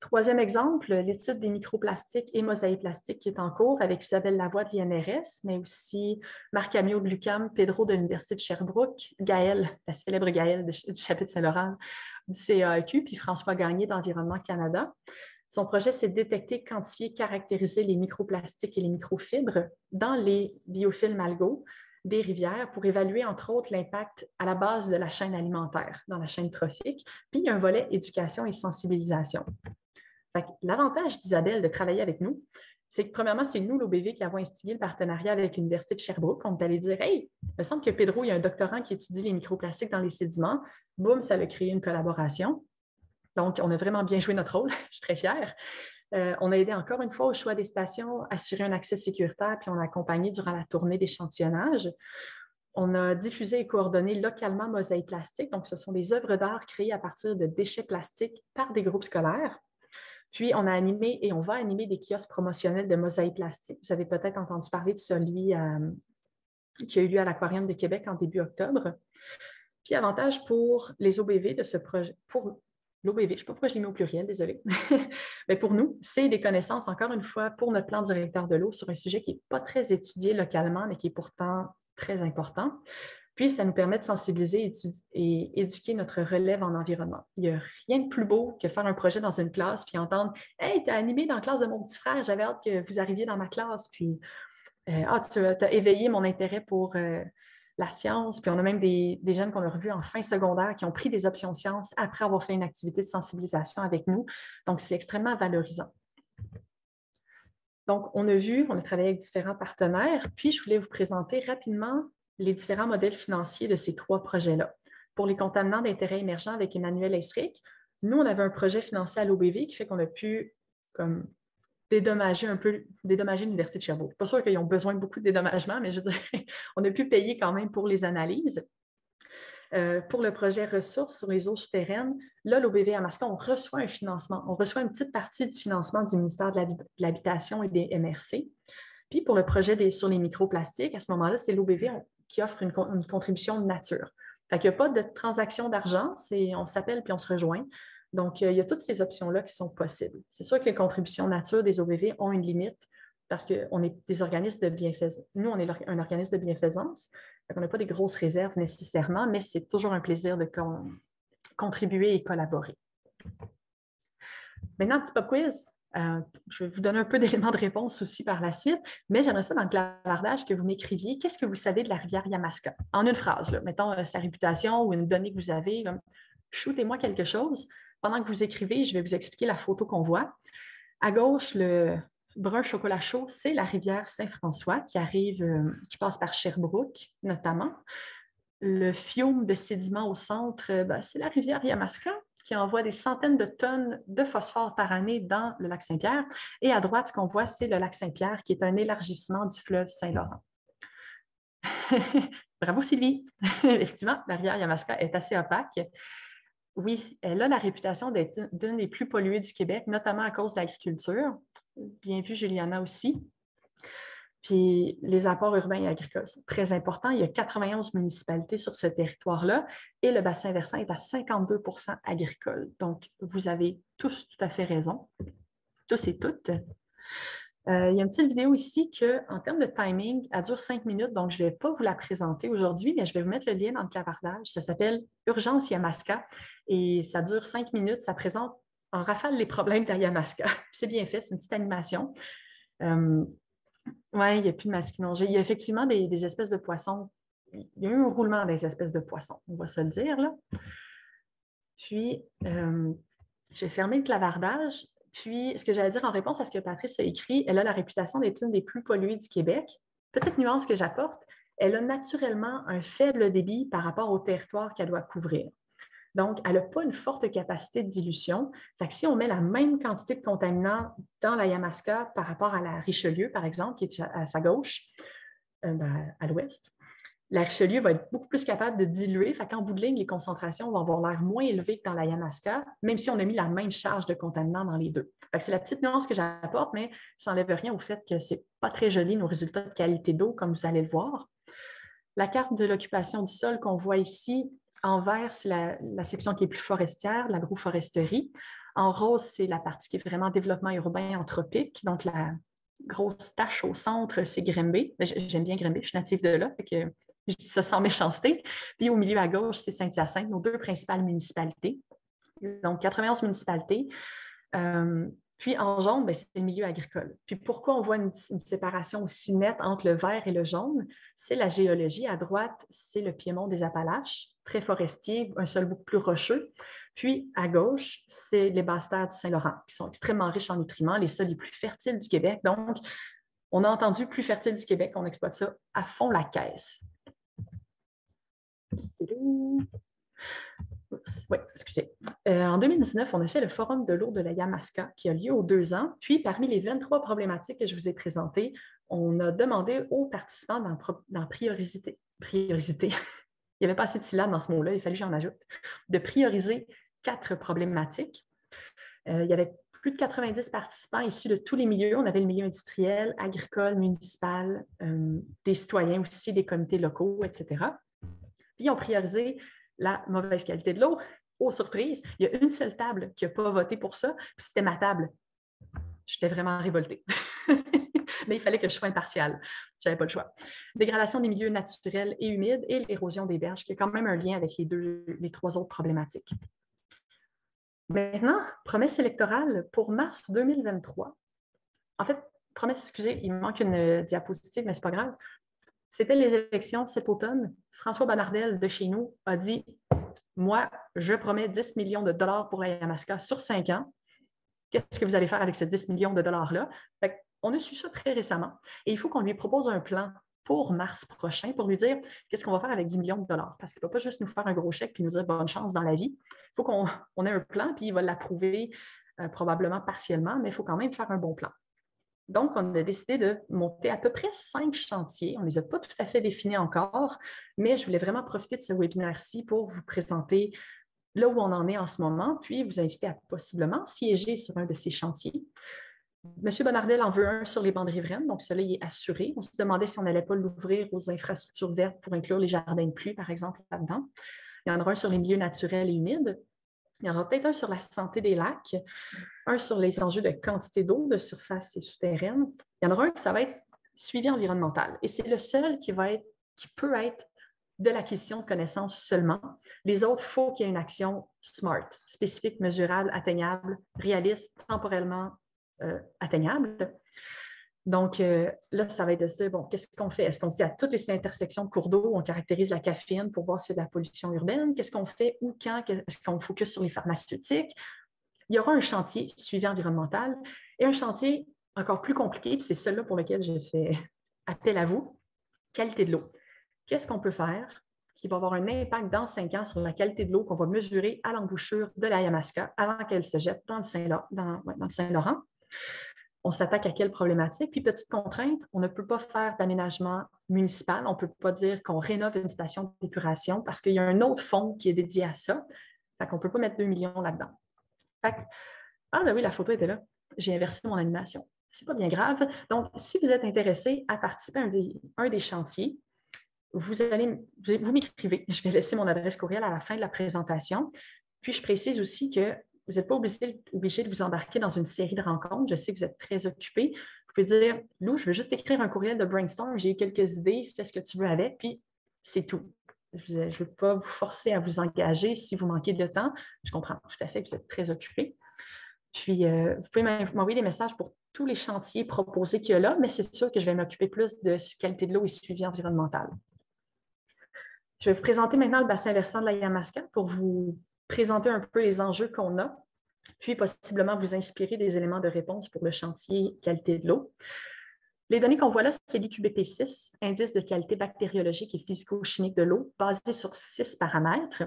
Troisième exemple, l'étude des microplastiques et mosaïques plastiques qui est en cours avec Isabelle Lavoie de l'INRS, mais aussi Marc Amiot de l'UQAM, Pedro de l'Université de Sherbrooke, Gaëlle, la célèbre Gaëlle du chapitre Saint-Laurent du CAEQ, puis François Gagné d'Environnement Canada. Son projet, c'est de détecter, quantifier, caractériser les microplastiques et les microfibres dans les biofilms algaux des rivières pour évaluer, entre autres, l'impact à la base de la chaîne alimentaire, dans la chaîne trophique. Puis, il y a un volet éducation et sensibilisation. L'avantage d'Isabelle de travailler avec nous, c'est que premièrement, c'est nous, l'OBV, qui avons instigé le partenariat avec l'Université de Sherbrooke. On est allé dire, hey, il me semble que Pedro, il y a un doctorant qui étudie les microplastiques dans les sédiments. Boum, ça a créé une collaboration. Donc, on a vraiment bien joué notre rôle. Je suis très fière. On a aidé encore une fois au choix des stations, assurer un accès sécuritaire, puis on a accompagné durant la tournée d'échantillonnage. On a diffusé et coordonné localement Mosaïque Plastique. Donc, ce sont des œuvres d'art créées à partir de déchets plastiques par des groupes scolaires. Puis, on a animé et on va animer des kiosques promotionnels de Mosaïque Plastique. Vous avez peut-être entendu parler de celui qui a eu lieu à l'Aquarium de Québec en début octobre. Puis, avantage pour les OBV de ce projet, pour l'OBV, je ne sais pas pourquoi je l'ai mis au pluriel, désolé. Mais pour nous, c'est des connaissances, encore une fois, pour notre plan directeur de l'eau sur un sujet qui n'est pas très étudié localement, mais qui est pourtant très important. Puis, ça nous permet de sensibiliser et éduquer notre relève en environnement. Il n'y a rien de plus beau que faire un projet dans une classe puis entendre « Hey, tu as animé dans la classe de mon petit frère, j'avais hâte que vous arriviez dans ma classe. » Puis tu as éveillé mon intérêt pour la science. Puis on a même des jeunes qu'on a revus en fin secondaire qui ont pris des options sciences après avoir fait une activité de sensibilisation avec nous. Donc, c'est extrêmement valorisant. Donc, on a travaillé avec différents partenaires. Puis, je voulais vous présenter rapidement les différents modèles financiers de ces 3 projets-là. Pour les contaminants d'intérêt émergent avec Emmanuel Esric, nous, on avait un projet financé à l'OBV qui fait qu'on a pu dédommager l'Université de Sherbrooke. Pas sûr qu'ils ont besoin de beaucoup de dédommagement, mais je dirais, on a pu payer quand même pour les analyses. Pour le projet ressources sur les eaux souterraines, là, l'OBV Yamaska, on reçoit un financement. On reçoit une petite partie du financement du ministère de l'Habitation et des MRC. Puis pour le projet sur les microplastiques, à ce moment-là, c'est l'OBV qui offre une contribution de nature. Fait qu'il n'y a pas de transaction d'argent, on s'appelle puis on se rejoint. Donc, il y a toutes ces options-là qui sont possibles. C'est sûr que les contributions nature des OBV ont une limite parce qu'on est des organismes de bienfaisance. Nous, on est un organisme de bienfaisance. On n'a pas des grosses réserves nécessairement, mais c'est toujours un plaisir de contribuer et collaborer. Maintenant, petit pop quiz. Je vais vous donner un peu d'éléments de réponse aussi par la suite, mais j'aimerais ça dans le clavardage que vous m'écriviez. Qu'est-ce que vous savez de la rivière Yamaska? En une phrase, là, mettons sa réputation ou une donnée que vous avez. Shootez-moi quelque chose. Pendant que vous écrivez, je vais vous expliquer la photo qu'on voit. À gauche, le brun chocolat chaud, c'est la rivière Saint-François qui passe par Sherbrooke notamment. Le fiume de sédiments au centre, c'est la rivière Yamaska qui envoie des centaines de tonnes de phosphore par année dans le lac Saint-Pierre. Et à droite, ce qu'on voit, c'est le lac Saint-Pierre qui est un élargissement du fleuve Saint-Laurent. Bravo Sylvie! Effectivement, la rivière Yamaska est assez opaque. Oui, elle a la réputation d'être l'une des plus polluées du Québec, notamment à cause de l'agriculture. Bien vu, Juliana aussi. Puis les apports urbains et agricoles sont très importants. Il y a 91 municipalités sur ce territoire-là et le bassin versant est à 52 % agricole. Donc, vous avez tous tout à fait raison, tous et toutes. Il y a une petite vidéo ici qu'en termes de timing, elle dure 5 minutes, donc je ne vais pas vous la présenter aujourd'hui, mais je vais vous mettre le lien dans le clavardage. Ça s'appelle « Urgence Yamaska » et ça dure 5 minutes. Ça présente en rafale les problèmes de Yamaska. C'est bien fait, c'est une petite animation. Oui, il n'y a plus de masquinongés. Il y a effectivement des espèces de poissons. Il y a eu un roulement des espèces de poissons, on va se le dire, là. Puis, j'ai fermé le clavardage. Puis, ce que j'allais dire en réponse à ce que Patrice a écrit, elle a la réputation d'être une des plus polluées du Québec. Petite nuance que j'apporte, elle a naturellement un faible débit par rapport au territoire qu'elle doit couvrir. Donc, elle n'a pas une forte capacité de dilution. Fait que si on met la même quantité de contaminants dans la Yamaska par rapport à la Richelieu, par exemple, qui est à sa gauche, à l'ouest, la Richelieu va être beaucoup plus capable de diluer. Fait qu'en bout de ligne, les concentrations vont avoir l'air moins élevées que dans la Yamaska, même si on a mis la même charge de contaminants dans les deux. Fait que c'est la petite nuance que j'apporte, mais ça n'enlève rien au fait que ce n'est pas très joli, nos résultats de qualité d'eau, comme vous allez le voir. La carte de l'occupation du sol qu'on voit ici, en vert, c'est la section qui est plus forestière, l'agroforesterie. En rose, c'est la partie qui est vraiment développement urbain anthropique. Donc, la grosse tache au centre, c'est Grimby. J'aime bien Grimby, je suis native de là, fait que je dis ça sans méchanceté. Puis au milieu à gauche, c'est Saint-Hyacinthe, nos deux principales municipalités. Donc, 91 municipalités. Puis en jaune, c'est le milieu agricole. Puis pourquoi on voit une séparation aussi nette entre le vert et le jaune? C'est la géologie. À droite, c'est le piémont des Appalaches, très forestier, un sol beaucoup plus rocheux. Puis à gauche, c'est les basses terres du Saint-Laurent, qui sont extrêmement riches en nutriments, les sols les plus fertiles du Québec. Donc, on a entendu plus fertile du Québec, on exploite ça à fond la caisse. Oui, excusez. En 2019, on a fait le Forum de l'eau de la Yamaska qui a lieu aux 2 ans. Puis, parmi les 23 problématiques que je vous ai présentées, on a demandé aux participants d'en priorisité. Il n'y avait pas assez de syllabes dans ce mot-là, il a fallu que j'en ajoute. De prioriser 4 problématiques. Il y avait plus de 90 participants issus de tous les milieux. On avait le milieu industriel, agricole, municipal, des citoyens aussi, des comités locaux, etc. Puis, on priorisé la mauvaise qualité de l'eau. Aux surprises, il y a une seule table qui n'a pas voté pour ça, puis c'était ma table. J'étais vraiment révoltée. Mais il fallait que je sois impartiale. Je n'avais pas le choix. Dégradation des milieux naturels et humides et l'érosion des berges, qui a quand même un lien avec les 3 autres problématiques. Maintenant, promesse électorale pour mars 2023. En fait, promesse, excusez, il me manque une diapositive, mais ce n'est pas grave. C'était les élections cet automne. François Bonnardel de chez nous a dit « Moi, je promets 10 millions de dollars pour la Yamaska sur 5 ans. Qu'est-ce que vous allez faire avec ces 10 millions de dollars-là? » On a su ça très récemment. Et il faut qu'on lui propose un plan pour mars prochain pour lui dire qu'est-ce qu'on va faire avec 10 millions de dollars. Parce qu'il ne peut pas juste nous faire un gros chèque et nous dire bonne chance dans la vie. Il faut qu'on ait un plan, puis il va l'approuver probablement partiellement, mais il faut quand même faire un bon plan. Donc, on a décidé de monter à peu près 5 chantiers. On ne les a pas tout à fait définis encore, mais je voulais vraiment profiter de ce webinaire-ci pour vous présenter là où on en est en ce moment, puis vous inviter à possiblement siéger sur un de ces chantiers. M. Bonnardel en veut un sur les bandes riveraines, donc cela y est assuré. On se demandait si on n'allait pas l'ouvrir aux infrastructures vertes pour inclure les jardins de pluie, par exemple, là-dedans. Il y en aura un sur les milieux naturels et humides. Il y en aura peut-être un sur la santé des lacs, un sur les enjeux de quantité d'eau, de surface et souterraine. Il y en aura un qui ça va être suivi environnemental. Et c'est le seul qui peut être de l'acquisition de connaissances seulement. Les autres, il faut qu'il y ait une action SMART, spécifique, mesurable, atteignable, réaliste, temporellement atteignable. Donc, là, ça va être de se dire, bon, qu'est-ce qu'on fait? Est-ce qu'on se dit à toutes les intersections de cours d'eau, on caractérise la caféine pour voir s'il y a de la pollution urbaine? Qu'est-ce qu'on fait? Où, quand? Est-ce qu'on focus sur les pharmaceutiques? Il y aura un chantier suivi environnemental et un chantier encore plus compliqué, puis c'est celui-là pour lequel j'ai fait appel à vous, qualité de l'eau. Qu'est-ce qu'on peut faire qui va avoir un impact dans 5 ans sur la qualité de l'eau qu'on va mesurer à l'embouchure de la Yamaska avant qu'elle se jette dans le Saint-Laurent? On s'attaque à quelle problématique? Puis, petite contrainte, on ne peut pas faire d'aménagement municipal. On ne peut pas dire qu'on rénove une station d'épuration parce qu'il y a un autre fonds qui est dédié à ça. Fait qu'on ne peut pas mettre 2 millions là-dedans. Ben oui, la photo était là. J'ai inversé mon animation. Ce n'est pas bien grave. Donc, si vous êtes intéressé à participer à un des chantiers, vous m'écrivez. Je vais laisser mon adresse courriel à la fin de la présentation. Puis, je précise aussi que vous n'êtes pas obligé de vous embarquer dans une série de rencontres. Je sais que vous êtes très occupé. Vous pouvez dire, Lou, je veux juste écrire un courriel de brainstorm. J'ai eu quelques idées. Fais ce que tu veux avec. Puis, c'est tout. Je ne veux pas vous forcer à vous engager si vous manquez de temps. Je comprends tout à fait que vous êtes très occupé. Puis, vous pouvez m'envoyer des messages pour tous les chantiers proposés qu'il y a là, mais c'est sûr que je vais m'occuper plus de qualité de l'eau et suivi environnemental. Je vais vous présenter maintenant le bassin versant de la Yamaska pour vous présenter un peu les enjeux qu'on a, puis possiblement vous inspirer des éléments de réponse pour le chantier qualité de l'eau. Les données qu'on voit là, c'est l'IQBP6, indice de qualité bactériologique et physico-chimique de l'eau, basé sur 6 paramètres.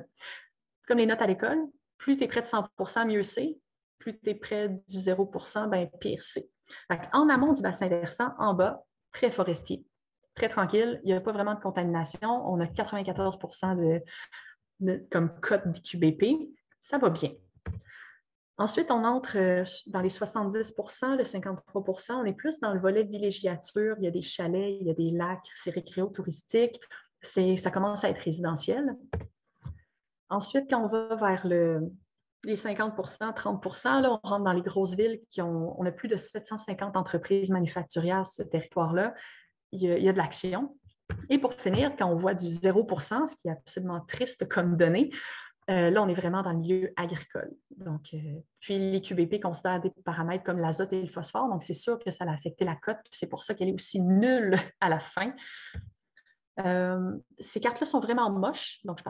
Comme les notes à l'école, plus tu es près de 100%, mieux c'est. Plus tu es près du 0%, bien, pire c'est. En amont du bassin versant, en bas, très forestier, très tranquille, il n'y a pas vraiment de contamination. On a 94% comme cote d'IQBP. Ça va bien. Ensuite, on entre dans les 70%, le 53%. On est plus dans le volet villégiature. Il y a des chalets, il y a des lacs, c'est récréo-touristique. Ça commence à être résidentiel. Ensuite, quand on va vers les 50%, 30%, là, on rentre dans les grosses villes on a plus de 750 entreprises manufacturières sur ce territoire-là. Il y a de l'action. Et pour finir, quand on voit du 0%, ce qui est absolument triste comme donnée, là, on est vraiment dans le milieu agricole. Donc, puis les QBP considèrent des paramètres comme l'azote et le phosphore, donc c'est sûr que ça a affecté la cote, c'est pour ça qu'elle est aussi nulle à la fin. Ces cartes-là sont vraiment moches, donc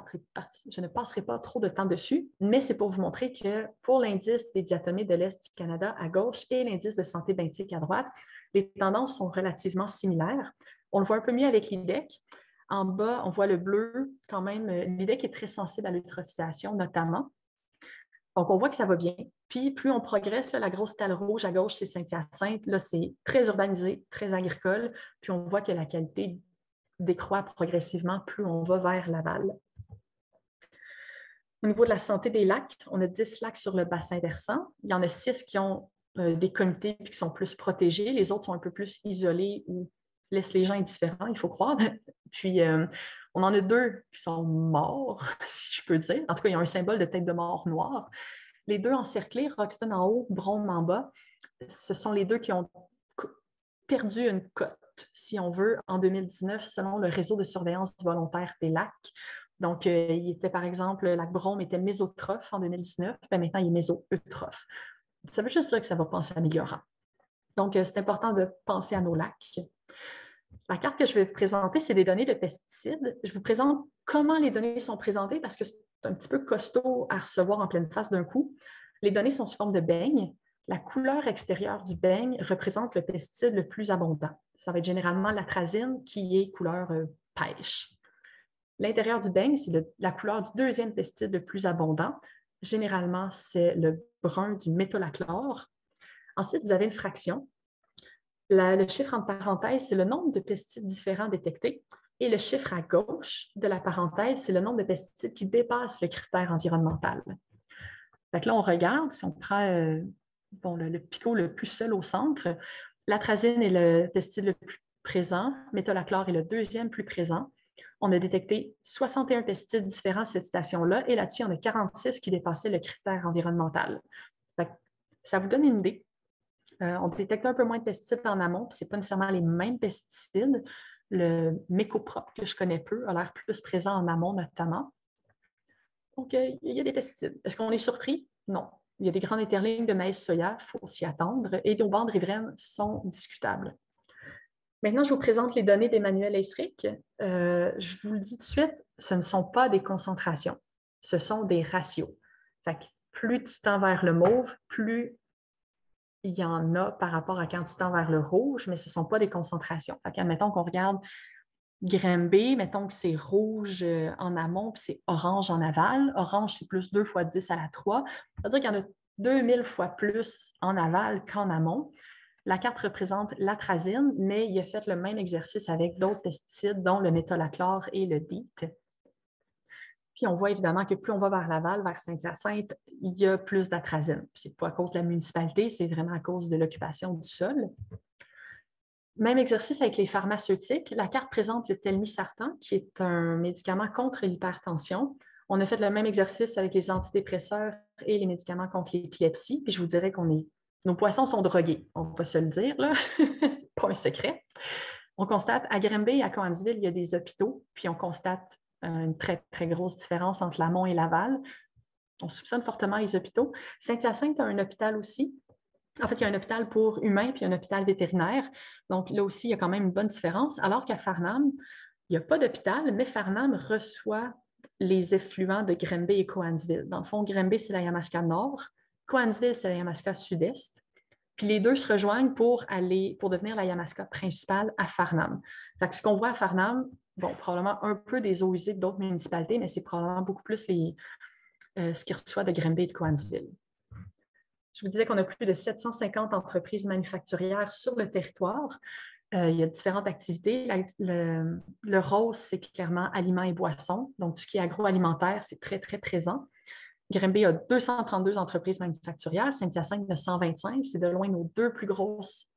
je ne passerai pas trop de temps dessus, mais c'est pour vous montrer que pour l'indice des diatomées de l'Est du Canada à gauche et l'indice de santé benthique à droite, les tendances sont relativement similaires. On le voit un peu mieux avec l'IDEC. En bas, on voit le bleu, quand même, l'IDEC est très sensible à l'eutrophisation notamment. Donc, on voit que ça va bien. Puis, plus on progresse, là, la grosse talle rouge à gauche, c'est Saint-Hyacinthe. Là, c'est très urbanisé, très agricole. Puis, on voit que la qualité décroît progressivement plus on va vers l'aval. Au niveau de la santé des lacs, on a 10 lacs sur le bassin versant. Il y en a 6 qui ont des comités et qui sont plus protégés. Les autres sont un peu plus isolés ou laissent les gens indifférents, il faut croire. Puis, on en a 2 qui sont morts, si je peux dire. En tout cas, il y a un symbole de tête de mort noire. Les 2 encerclés, Roxton en haut, Brome en bas, ce sont les 2 qui ont perdu une cote, si on veut, en 2019, selon le réseau de surveillance volontaire des lacs. Donc, il était, par exemple, le lac Brome était mésotrophe en 2019, puis maintenant, il est méso-eutrophe. Ça veut juste dire que ça va pas en s'améliorant. Donc, c'est important de penser à nos lacs. La carte que je vais vous présenter, c'est des données de pesticides. Je vous présente comment les données sont présentées parce que c'est un petit peu costaud à recevoir en pleine face d'un coup. Les données sont sous forme de beigne. La couleur extérieure du beigne représente le pesticide le plus abondant. Ça va être généralement l'atrazine qui est couleur pêche. L'intérieur du beigne, c'est la couleur du deuxième pesticide le plus abondant. Généralement, c'est le brun du métolachlore. Ensuite, vous avez une fraction. Le chiffre entre parenthèses, c'est le nombre de pesticides différents détectés. Et le chiffre à gauche de la parenthèse, c'est le nombre de pesticides qui dépassent le critère environnemental. Donc là, on regarde, si on prend le picot le plus seul au centre, l'atrazine est le pesticide le plus présent, métolachlore est le deuxième plus présent. On a détecté 61 pesticides différents à cette station-là, et là-dessus, il y en a 46 qui dépassaient le critère environnemental. Ça vous donne une idée. On détecte un peu moins de pesticides en amont, puis ce n'est pas nécessairement les mêmes pesticides. Le mécoprop, que je connais peu, a l'air plus présent en amont notamment. Donc, il y a des pesticides. Est-ce qu'on est surpris? Non. Il y a des grandes interlignes de maïs-soya, il faut s'y attendre, et nos bandes riveraines sont discutables. Maintenant, je vous présente les données d'Emmanuel Eisrich. Je vous le dis tout de suite, ce ne sont pas des concentrations, ce sont des ratios. Fait que plus tu tends vers le mauve, plus il y en a par rapport à quand tu tends vers le rouge, mais ce ne sont pas des concentrations. Fait qu'admettons qu'on regarde Grimby, mettons que c'est rouge en amont, puis c'est orange en aval. Orange, c'est plus 2 fois 10 à la 3. Ça veut dire qu'il y en a 2000 fois plus en aval qu'en amont. La carte représente l'atrazine, mais il a fait le même exercice avec d'autres pesticides, dont le métolachlore et le DEET. Puis on voit évidemment que plus on va vers l'aval, vers Saint-Hyacinthe, il y a plus d'atrazine. Ce n'est pas à cause de la municipalité, c'est vraiment à cause de l'occupation du sol. Même exercice avec les pharmaceutiques. La carte présente le telmisartan, qui est un médicament contre l'hypertension. On a fait le même exercice avec les antidépresseurs et les médicaments contre l'épilepsie. Puis je vous dirais nos poissons sont drogués, on va se le dire, là. C'est pas un secret. On constate à Grimby et à Cowansville, il y a des hôpitaux, puis on constate une très, très grosse différence entre l'amont et l'aval. On soupçonne fortement les hôpitaux. Saint-Hyacinthe a un hôpital aussi. En fait, il y a un hôpital pour humains puis un hôpital vétérinaire. Donc, là aussi, il y a quand même une bonne différence. Alors qu'à Farnham, il n'y a pas d'hôpital, mais Farnham reçoit les effluents de Grimby et Cowansville. Dans le fond, Grimby, c'est la Yamaska Nord. Cowansville, c'est la Yamaska Sud-Est. Puis les deux se rejoignent pour devenir la Yamaska principale à Farnham. Fait que ce qu'on voit à Farnham, bon, probablement un peu des eaux usées d'autres municipalités, mais c'est probablement beaucoup plus ce qui reçoit de Grimby et de Cowansville. Je vous disais qu'on a plus de 750 entreprises manufacturières sur le territoire. Il y a différentes activités. Le rose, c'est clairement aliments et boissons. Donc, tout ce qui est agroalimentaire, c'est très, très présent. Grimby a 232 entreprises manufacturières. Saint-Hyacinthe a 125. C'est de loin nos 2 plus grosses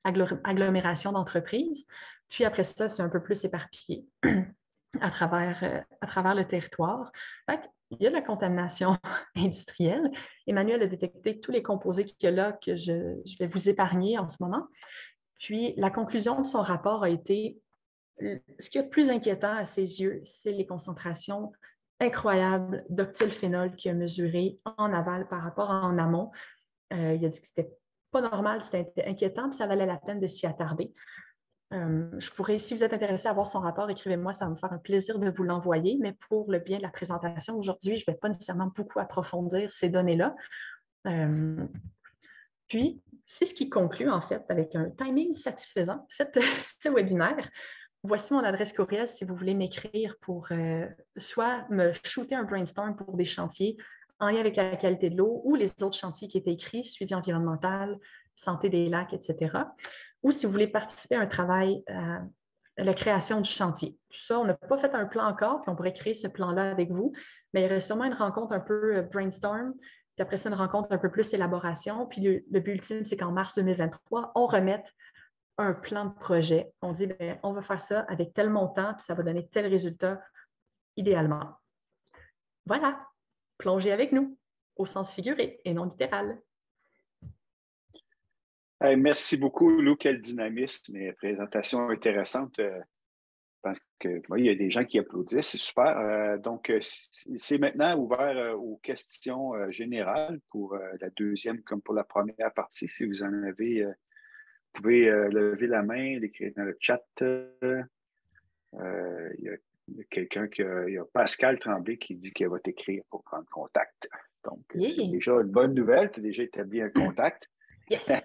agglomérations d'entreprises. Puis après ça, c'est un peu plus éparpillé à travers le territoire. Il y a de la contamination industrielle. Emmanuel a détecté tous les composés qu'il y a là que je vais vous épargner en ce moment. Puis, la conclusion de son rapport a été, ce qui est le plus inquiétant à ses yeux, c'est les concentrations incroyables d'octylphénol qu'il a mesurées en aval par rapport à en amont. Il a dit que ce n'était pas normal, c'était inquiétant, puis ça valait la peine de s'y attarder. Je pourrais, si vous êtes intéressé à voir son rapport, écrivez-moi, ça va me faire un plaisir de vous l'envoyer, mais pour le bien de la présentation aujourd'hui, je ne vais pas nécessairement beaucoup approfondir ces données-là. Puis, c'est ce qui conclut en fait avec un timing satisfaisant, ce webinaire. Voici mon adresse courriel si vous voulez m'écrire pour soit me shooter un brainstorm pour des chantiers en lien avec la qualité de l'eau ou les autres chantiers qui étaient écrits, suivi environnemental, santé des lacs, etc. Ou si vous voulez participer à un travail la création du chantier. Ça, on n'a pas fait un plan encore, puis on pourrait créer ce plan-là avec vous, mais il y aurait sûrement une rencontre un peu brainstorm, puis après ça, une rencontre un peu plus élaboration. Puis le but ultime, c'est qu'en mars 2023, on remette un plan de projet. On dit, bien, on va faire ça avec tel montant, puis ça va donner tel résultat idéalement. Voilà, plongez avec nous, au sens figuré et non littéral. Hey, merci beaucoup, Lou. Quel dynamisme et présentation intéressante. Je pense que il y a des gens qui applaudissent, c'est super. Donc, c'est maintenant ouvert aux questions générales pour la deuxième comme pour la première partie. Si vous en avez, vous pouvez lever la main, l'écrire dans le chat. Il y a quelqu'un il y a Pascal Tremblay qui dit qu'il va t'écrire pour prendre contact. Donc, c'est déjà une bonne nouvelle. Tu as déjà établi un contact. Yes!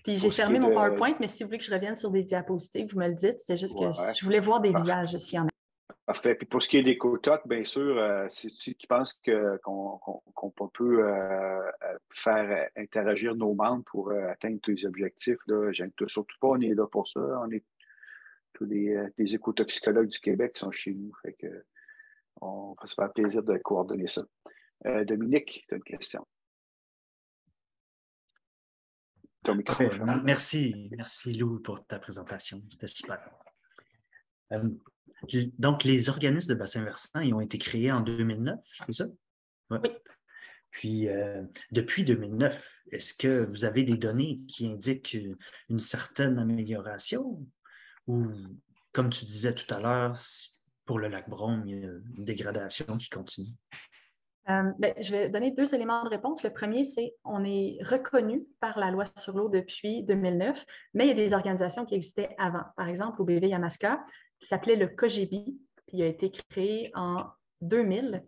Puis j'ai fermé mon PowerPoint, mais si vous voulez que je revienne sur des diapositives, vous me le dites. C'est juste que je voulais voir des visages s'il y en a. Parfait. Puis pour ce qui est des quotas, bien sûr, si tu penses qu'on peut faire interagir nos membres pour atteindre tes objectifs, là, gêne-toi surtout pas, on est là pour ça. On est tous les écotoxicologues du Québec qui sont chez nous. Fait que on va se faire plaisir de coordonner ça. Dominique, tu as une question. Merci Lou pour ta présentation. C'était super. Donc, les organismes de bassin versant, ils ont été créés en 2009, c'est ça? Oui. Puis, depuis 2009, est-ce que vous avez des données qui indiquent une certaine amélioration? Ou, comme tu disais tout à l'heure, pour le lac Brome, il y a une dégradation qui continue? Je vais donner 2 éléments de réponse. Le premier, c'est qu'on est reconnu par la loi sur l'eau depuis 2009, mais il y a des organisations qui existaient avant. Par exemple, au BV Yamaska, qui s'appelait le COGEBI, puis il a été créé en 2000.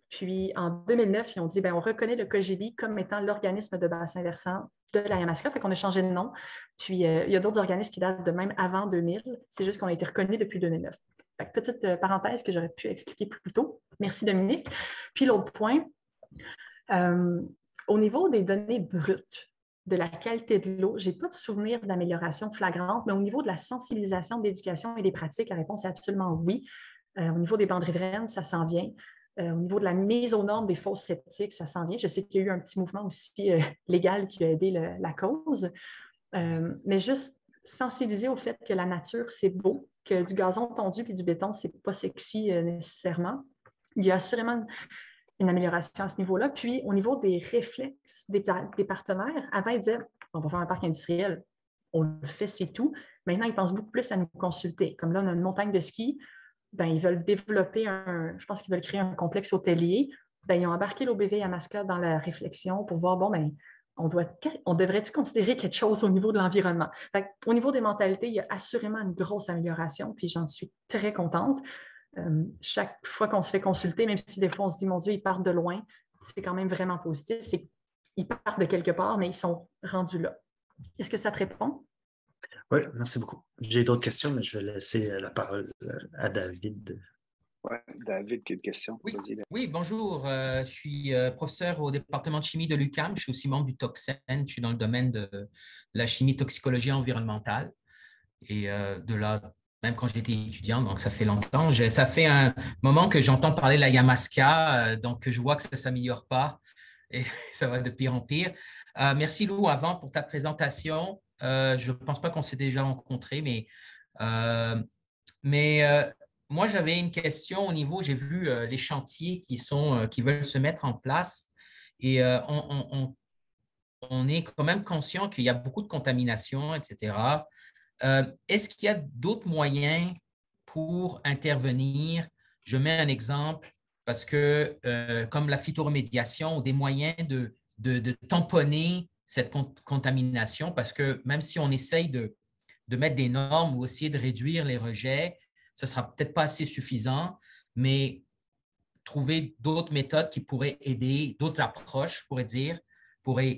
Puis en 2009, ils ont dit, on reconnaît le COGEBI comme étant l'organisme de bassin versant de la Yamaska, fait qu'on a changé de nom. Puis il y a d'autres organismes qui datent de même avant 2000. C'est juste qu'on a été reconnu depuis 2009. Petite parenthèse que j'aurais pu expliquer plus tôt. Merci, Dominique. Puis l'autre point, au niveau des données brutes de la qualité de l'eau, je n'ai pas de souvenir d'amélioration flagrante, mais au niveau de la sensibilisation, de l'éducation et des pratiques, la réponse est absolument oui. Au niveau des bandes riveraines, ça s'en vient. Au niveau de la mise aux normes des fosses septiques, ça s'en vient. Je sais qu'il y a eu un petit mouvement aussi légal qui a aidé la cause. Mais juste sensibiliser au fait que la nature, c'est beau, que du gazon tondu et du béton, c'est pas sexy nécessairement. Il y a assurément une amélioration à ce niveau-là. Puis, au niveau des réflexes des partenaires, avant, ils disaient on va faire un parc industriel, on le fait, c'est tout. Maintenant, ils pensent beaucoup plus à nous consulter. Comme là, on a une montagne de ski, ils veulent développer je pense qu'ils veulent créer un complexe hôtelier. Ils ont embarqué l'OBV Yamaska dans la réflexion pour voir, on devrait-tu considérer quelque chose au niveau de l'environnement? Au niveau des mentalités, il y a assurément une grosse amélioration, puis j'en suis très contente. Chaque fois qu'on se fait consulter, même si des fois on se dit, mon Dieu, ils partent de loin, c'est quand même vraiment positif. Ils partent de quelque part, mais ils sont rendus là. Est-ce que ça te répond? Oui, merci beaucoup. J'ai d'autres questions, mais je vais laisser la parole à David. Oui, David qui a une question. Oui, bonjour. Je suis professeur au département de chimie de l'UQAM. Je suis aussi membre du ToxEN. Je suis dans le domaine de la chimie toxicologie environnementale. Et de là, même quand j'étais étudiant, donc ça fait longtemps. Ça fait un moment que j'entends parler de la Yamaska, donc je vois que ça ne s'améliore pas et ça va de pire en pire. Merci Lou, avant pour ta présentation. Je ne pense pas qu'on s'est déjà rencontrés, mais moi, j'avais une question au niveau, j'ai vu les chantiers qui veulent se mettre en place et on est quand même conscient qu'il y a beaucoup de contamination, etc. Est-ce qu'il y a d'autres moyens pour intervenir? Je mets un exemple parce que comme la phytoremédiation, ou des moyens de tamponner cette contamination parce que même si on essaye de mettre des normes ou essayer de réduire les rejets, ce ne sera peut-être pas assez suffisant, mais trouver d'autres méthodes qui pourraient aider, d'autres approches, je pourrais dire,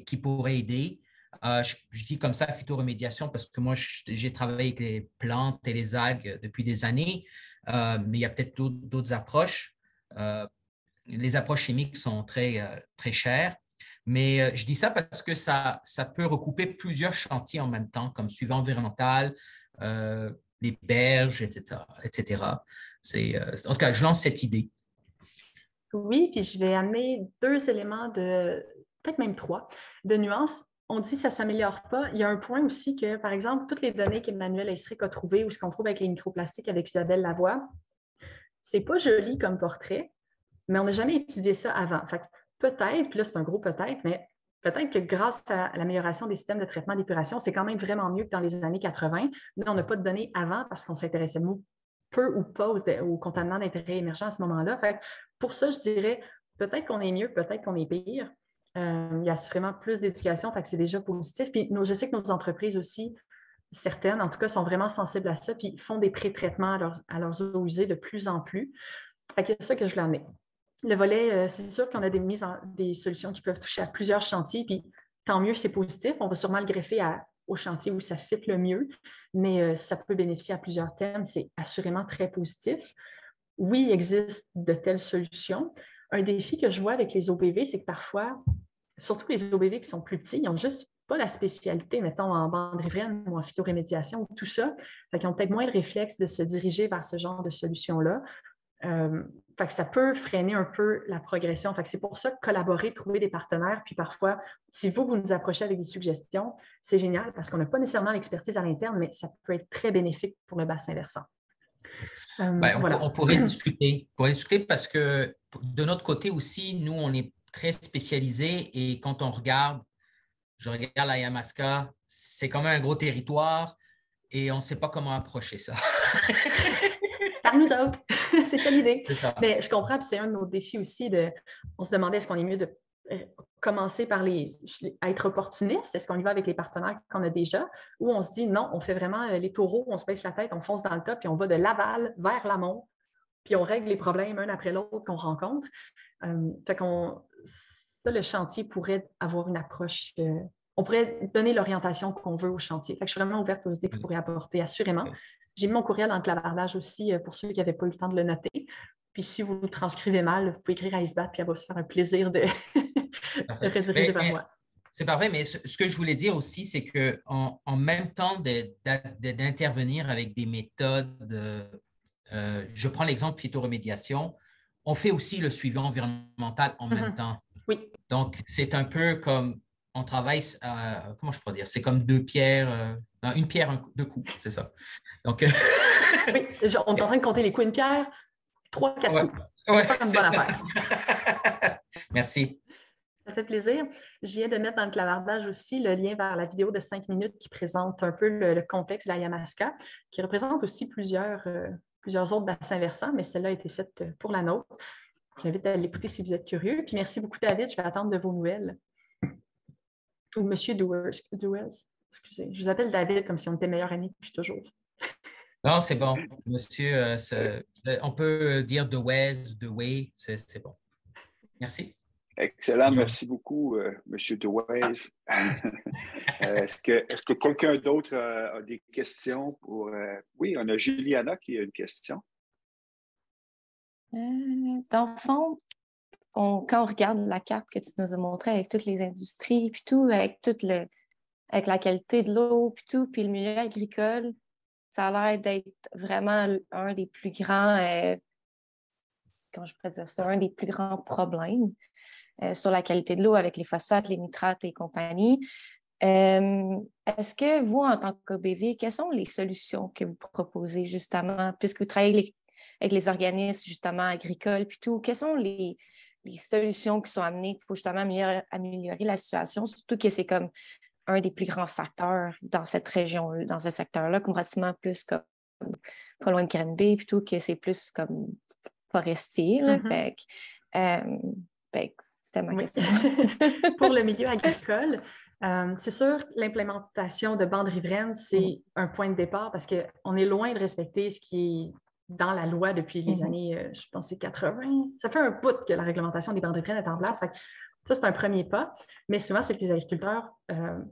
qui pourraient aider. Je dis comme ça phytoremédiation parce que moi, j'ai travaillé avec les plantes et les algues depuis des années, mais il y a peut-être d'autres approches. Les approches chimiques sont très, très chères, mais je dis ça parce que ça peut recouper plusieurs chantiers en même temps, comme suivi environnemental, les berges, etc. etc. En tout cas, je lance cette idée. Oui, puis je vais amener 2 éléments peut-être même 3, de nuances. On dit que ça ne s'améliore pas. Il y a un point aussi que, par exemple, toutes les données qu'Emmanuel Eisrich a trouvées ou ce qu'on trouve avec les microplastiques avec Isabelle Lavoie, c'est pas joli comme portrait, mais on n'a jamais étudié ça avant. Fait que peut-être, puis là c'est un gros peut-être, mais peut-être que grâce à l'amélioration des systèmes de traitement d'épuration, c'est quand même vraiment mieux que dans les années 80. Là, on n'a pas de données avant parce qu'on s'intéressait peu ou pas aux contaminants d'intérêt émergent à ce moment-là. Fait que pour ça, je dirais peut-être qu'on est mieux, peut-être qu'on est pire. Il y a assurément plus d'éducation, fait que c'est déjà positif. Puis je sais que nos entreprises aussi, certaines, en tout cas, sont vraiment sensibles à ça, puis font des pré-traitements à leurs eaux usées de plus en plus. Fait que c'est ça que je voulais amener. Le volet, c'est sûr qu'on a des solutions qui peuvent toucher à plusieurs chantiers, puis tant mieux, c'est positif. On va sûrement le greffer au chantier où ça fit le mieux, mais ça peut bénéficier à plusieurs thèmes. C'est assurément très positif. Oui, il existe de telles solutions. Un défi que je vois avec les OBV, c'est que parfois, surtout les OBV qui sont plus petits, ils n'ont juste pas la spécialité, mettons, en bande riveraine ou en phytorémédiation ou tout ça. Fait qu'ils ont peut-être moins le réflexe de se diriger vers ce genre de solution-là. Fait que ça peut freiner un peu la progression. Fait que c'est pour ça que collaborer, trouver des partenaires, puis parfois, si vous nous approchez avec des suggestions, c'est génial parce qu'on n'a pas nécessairement l'expertise à l'interne, mais ça peut être très bénéfique pour le bassin versant. Voilà. On pourrait discuter parce que de notre côté aussi, nous, on est très spécialisés et quand on regarde, je regarde la Yamaska, c'est quand même un gros territoire et on ne sait pas comment approcher ça. Par nous autres, c'est ça l'idée. Mais je comprends, puis c'est un de nos défis aussi. On se demandait est-ce qu'on est mieux de commencer par à être opportuniste, est-ce qu'on y va avec les partenaires qu'on a déjà, ou on se dit non, on fait vraiment les taureaux, on se baisse la tête, on fonce dans le tas, puis on va de l'aval vers l'amont, puis on règle les problèmes un après l'autre qu'on rencontre. Fait ça, le chantier pourrait avoir une approche. On pourrait donner l'orientation qu'on veut au chantier. Fait que je suis vraiment ouverte aux idées que vous pourrez apporter, assurément. J'ai mis mon courriel dans le clavardage aussi pour ceux qui n'avaient pas eu le temps de le noter. Puis si vous le transcrivez mal, vous pouvez écrire à Isbat, puis elle va se faire un plaisir de rediriger vers moi. C'est parfait, mais ce que je voulais dire aussi, c'est qu'en même temps d'intervenir avec des méthodes, je prends l'exemple phytoremédiation, on fait aussi le suivi environnemental en même temps. Oui. Donc, c'est un peu comme on travaille, comment je pourrais dire, c'est comme deux pierres, une pierre, deux coups, c'est ça. Donc, oui, on est en train de compter les coups, une pierre, 3-4 coups. Ouais, c'est une bonne affaire. Merci. Ça fait plaisir. Je viens de mettre dans le clavardage aussi le lien vers la vidéo de 5 minutes qui présente un peu le contexte de la Yamaska, qui représente aussi plusieurs autres bassins versants, mais celle-là a été faite pour la nôtre. Je vous invite à l'écouter si vous êtes curieux. Puis merci beaucoup, David. Je vais attendre de vos nouvelles. Ou Monsieur Duels. Excusez. Je vous appelle David comme si on était meilleurs amis depuis toujours. Non, c'est bon. Monsieur, on peut dire Dewey, c'est bon. Merci. Excellent. Merci beaucoup, Monsieur Dewey. Est-ce que quelqu'un d'autre a des questions pour... Oui, on a Juliana qui a une question. Dans le fond, quand on regarde la carte que tu nous as montrée avec toutes les industries, puis tout, avec la qualité de l'eau, puis tout, puis le milieu agricole, ça a l'air d'être vraiment un des plus grands, comment je pourrais dire ça, un des plus grands problèmes sur la qualité de l'eau avec les phosphates, les nitrates et compagnie. Est-ce que vous, en tant qu'OBV, quelles sont les solutions que vous proposez justement, puisque vous travaillez avec les organismes justement agricoles puis tout, quelles sont les solutions qui sont amenées pour justement améliorer la situation, surtout que c'est comme un des plus grands facteurs dans cette région, dans ce secteur-là, comparativement plus comme pas loin de Granby, plutôt que c'est plus comme forestier. Là, c'était ma question. Pour le milieu agricole, c'est sûr que l'implémentation de bandes riveraines, c'est un point de départ parce qu'on est loin de respecter ce qui est dans la loi depuis les années, je pense, 80. Ça fait un bout que la réglementation des bandes riveraines est en place. Ça, c'est un premier pas. Mais souvent, c'est que les agriculteurs,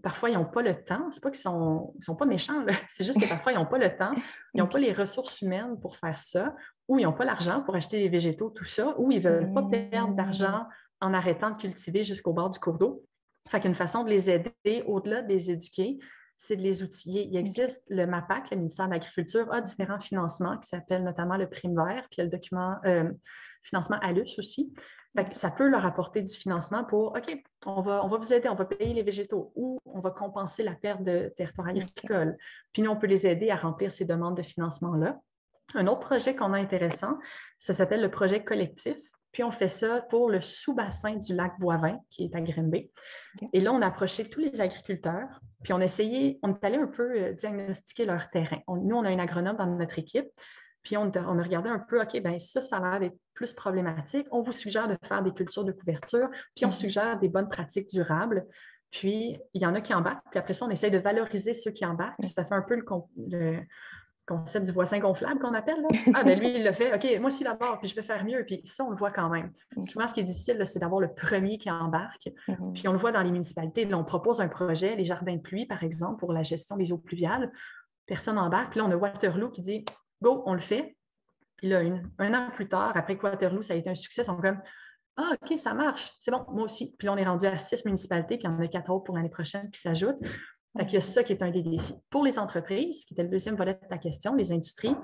parfois, ils n'ont pas le temps. C'est pas qu'ils sont pas méchants. Là. C'est juste que parfois, ils n'ont pas le temps. Ils n'ont pas les ressources humaines pour faire ça. Ou ils n'ont pas l'argent pour acheter les végétaux, tout ça. Ou ils ne veulent pas perdre d'argent en arrêtant de cultiver jusqu'au bord du cours d'eau. Fait qu'une façon de les aider, au-delà de les éduquer, c'est de les outiller. Il existe le MAPAC, le ministère de l'Agriculture, a différents financements qui s'appellent notamment le Prime Vert, puis il y a le document financement ALUS aussi. Ça peut leur apporter du financement pour, OK, on va vous aider, on va payer les végétaux ou on va compenser la perte de territoire agricole. Puis nous, on peut les aider à remplir ces demandes de financement-là. Un autre projet qu'on a intéressant, ça s'appelle le projet collectif. Puis on fait ça pour le sous-bassin du lac Boivin, qui est à Grimby. Okay. Et là, on a approché tous les agriculteurs, puis on est allé un peu diagnostiquer leur terrain. Nous, on a un agronome dans notre équipe, puis on a regardé un peu, OK, bien ça a l'air d'être plus problématique. On vous suggère de faire des cultures de couverture, puis on suggère des bonnes pratiques durables. Puis il y en a qui embarquent, puis après ça, on essaie de valoriser ceux qui embarquent. Ça fait un peu le concept du voisin gonflable qu'on appelle. Là. Ah, bien lui, il l'a fait. OK, moi aussi d'abord, puis je vais faire mieux. Puis ça, on le voit quand même. Souvent, ce qui est difficile, là, c'est d'avoir le premier qui embarque. Puis on le voit dans les municipalités. Là, on propose un projet, les jardins de pluie, par exemple, pour la gestion des eaux pluviales. Personne n'embarque. Puis là, on a Waterloo qui dit go, on le fait. Puis là, un an plus tard, après que Waterloo, ça a été un succès, on est comme ah, OK, ça marche, c'est bon, moi aussi. Puis là, on est rendu à 6 municipalités, puis il y en a 4 autres pour l'année prochaine qui s'ajoutent. Fait qu'il y a ça qui est un des défis. Pour les entreprises, qui était le deuxième volet de ta question, les industries,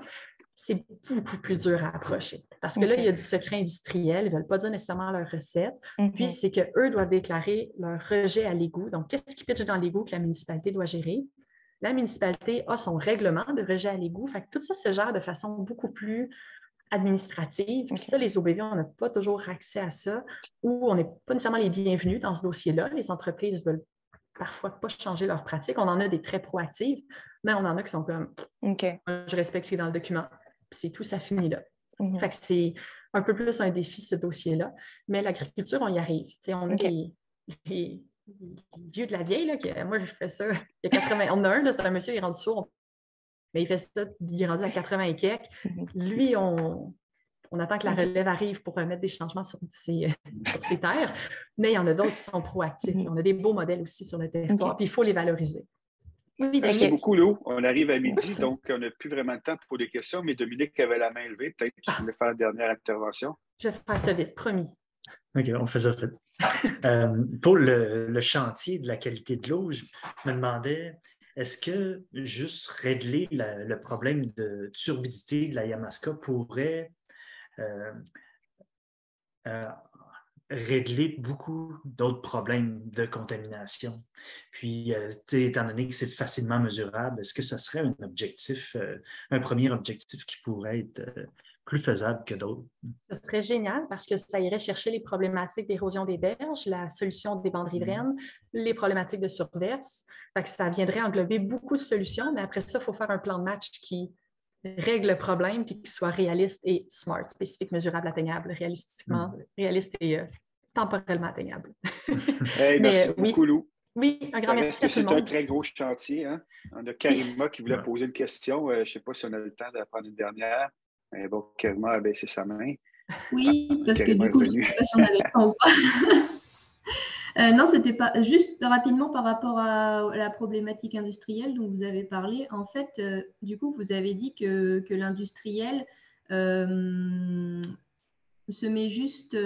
c'est beaucoup plus dur à approcher. Parce que là, il y a du secret industriel, ils ne veulent pas dire nécessairement leur recette. Puis, c'est qu'eux doivent déclarer leur rejet à l'égout. Donc, qu'est-ce qui pitch dans l'égout que la municipalité doit gérer? La municipalité a son règlement de rejet à l'égout. Fait que tout ça se gère de façon beaucoup plus administrative. Puis ça, les OBV, on n'a pas toujours accès à ça, ou on n'est pas nécessairement les bienvenus dans ce dossier-là. Les entreprises veulent parfois pas changer leurs pratiques. On en a des très proactives, mais on en a qui sont comme je respecte ce qui est dans le document, puis c'est tout, ça finit là. Fait que c'est un peu plus un défi, ce dossier-là. Mais l'agriculture, on y arrive. T'sais, on a des vieux de la vieille, là, moi, je fais ça. Il y a 80, on a un, c'est un monsieur, il est rendu sourd, mais il fait ça, il est rendu à 80 et quelques. Lui, on attend que la relève arrive pour mettre des changements sur ses terres, mais il y en a d'autres qui sont proactifs. On a des beaux modèles aussi sur le territoire, puis il faut les valoriser. Oui, merci beaucoup, Lou. On arrive à midi, donc on n'a plus vraiment de temps pour des questions, mais Dominique avait la main levée. Peut-être que tu voulais faire la dernière intervention. Je vais faire ça vite, promis. OK, on fait ça vite. Pour le chantier de la qualité de l'eau, je me demandais, est-ce que juste régler le problème de turbidité de la Yamaska pourrait régler beaucoup d'autres problèmes de contamination? Puis, étant donné que c'est facilement mesurable, est-ce que ça serait un objectif, un premier objectif qui pourrait être plus faisable que d'autres? Ce serait génial parce que ça irait chercher les problématiques d'érosion des berges, la solution des bandes riveraines, les problématiques de surverse. Fait que ça viendrait englober beaucoup de solutions, mais après ça, il faut faire un plan de match qui règle le problème et qui soit réaliste et smart, spécifique, mesurable, atteignable, réaliste et temporellement atteignable. Hey, merci beaucoup, Lou. Oui, un grand merci à tout le monde. C'est un très gros chantier. Hein? On a Karima qui voulait poser une question. Je ne sais pas si on a le temps de prendre une dernière. Mais bon, Karima a baissé sa main. Oui, parce que du coup, je ne sais pas si on avait le temps ou pas. Non, c'était pas juste rapidement par rapport à la problématique industrielle dont vous avez parlé. En fait, du coup, vous avez dit que l'industriel se met juste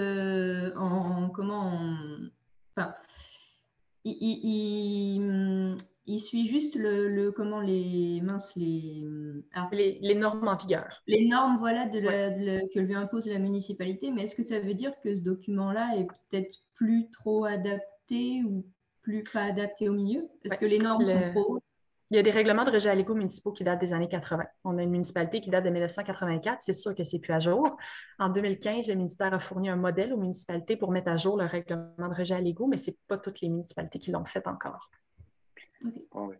il suit juste les normes en vigueur. Les normes, voilà, que lui impose la municipalité. Mais est-ce que ça veut dire que ce document-là est peut-être plus trop adapté ou pas adapté au milieu? Est-ce que les normes sont trop hautes? Il y a des règlements de rejet à l'égout municipaux qui datent des années 80. On a une municipalité qui date de 1984. C'est sûr que c'est plus à jour. En 2015, le ministère a fourni un modèle aux municipalités pour mettre à jour le règlement de rejet à l'égout, mais ce n'est pas toutes les municipalités qui l'ont fait encore. Okay. Bon, ouais.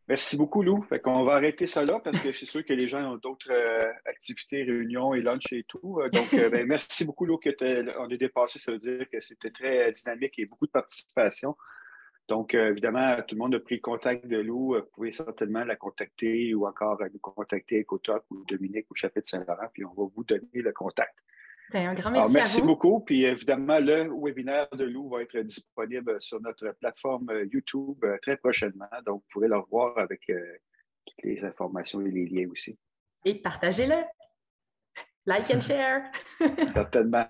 Merci beaucoup, Lou. On va arrêter ça là parce que c'est sûr que les gens ont d'autres activités, réunions et lunch et tout. Donc, merci beaucoup, Lou, qu'on ait dépassé. Ça veut dire que c'était très dynamique et beaucoup de participation. Donc, évidemment, tout le monde a pris contact de Lou. Vous pouvez certainement la contacter ou encore nous contacter avec Ecotalk ou Dominique ou Chapitre Saint-Laurent, puis on va vous donner le contact. Un grand merci. Alors, merci à vous. beaucoup. Puis évidemment, le webinaire de Lou va être disponible sur notre plateforme YouTube très prochainement. Donc, vous pourrez le revoir avec toutes les informations et les liens aussi. Et partagez-le. Like and share. Certainement.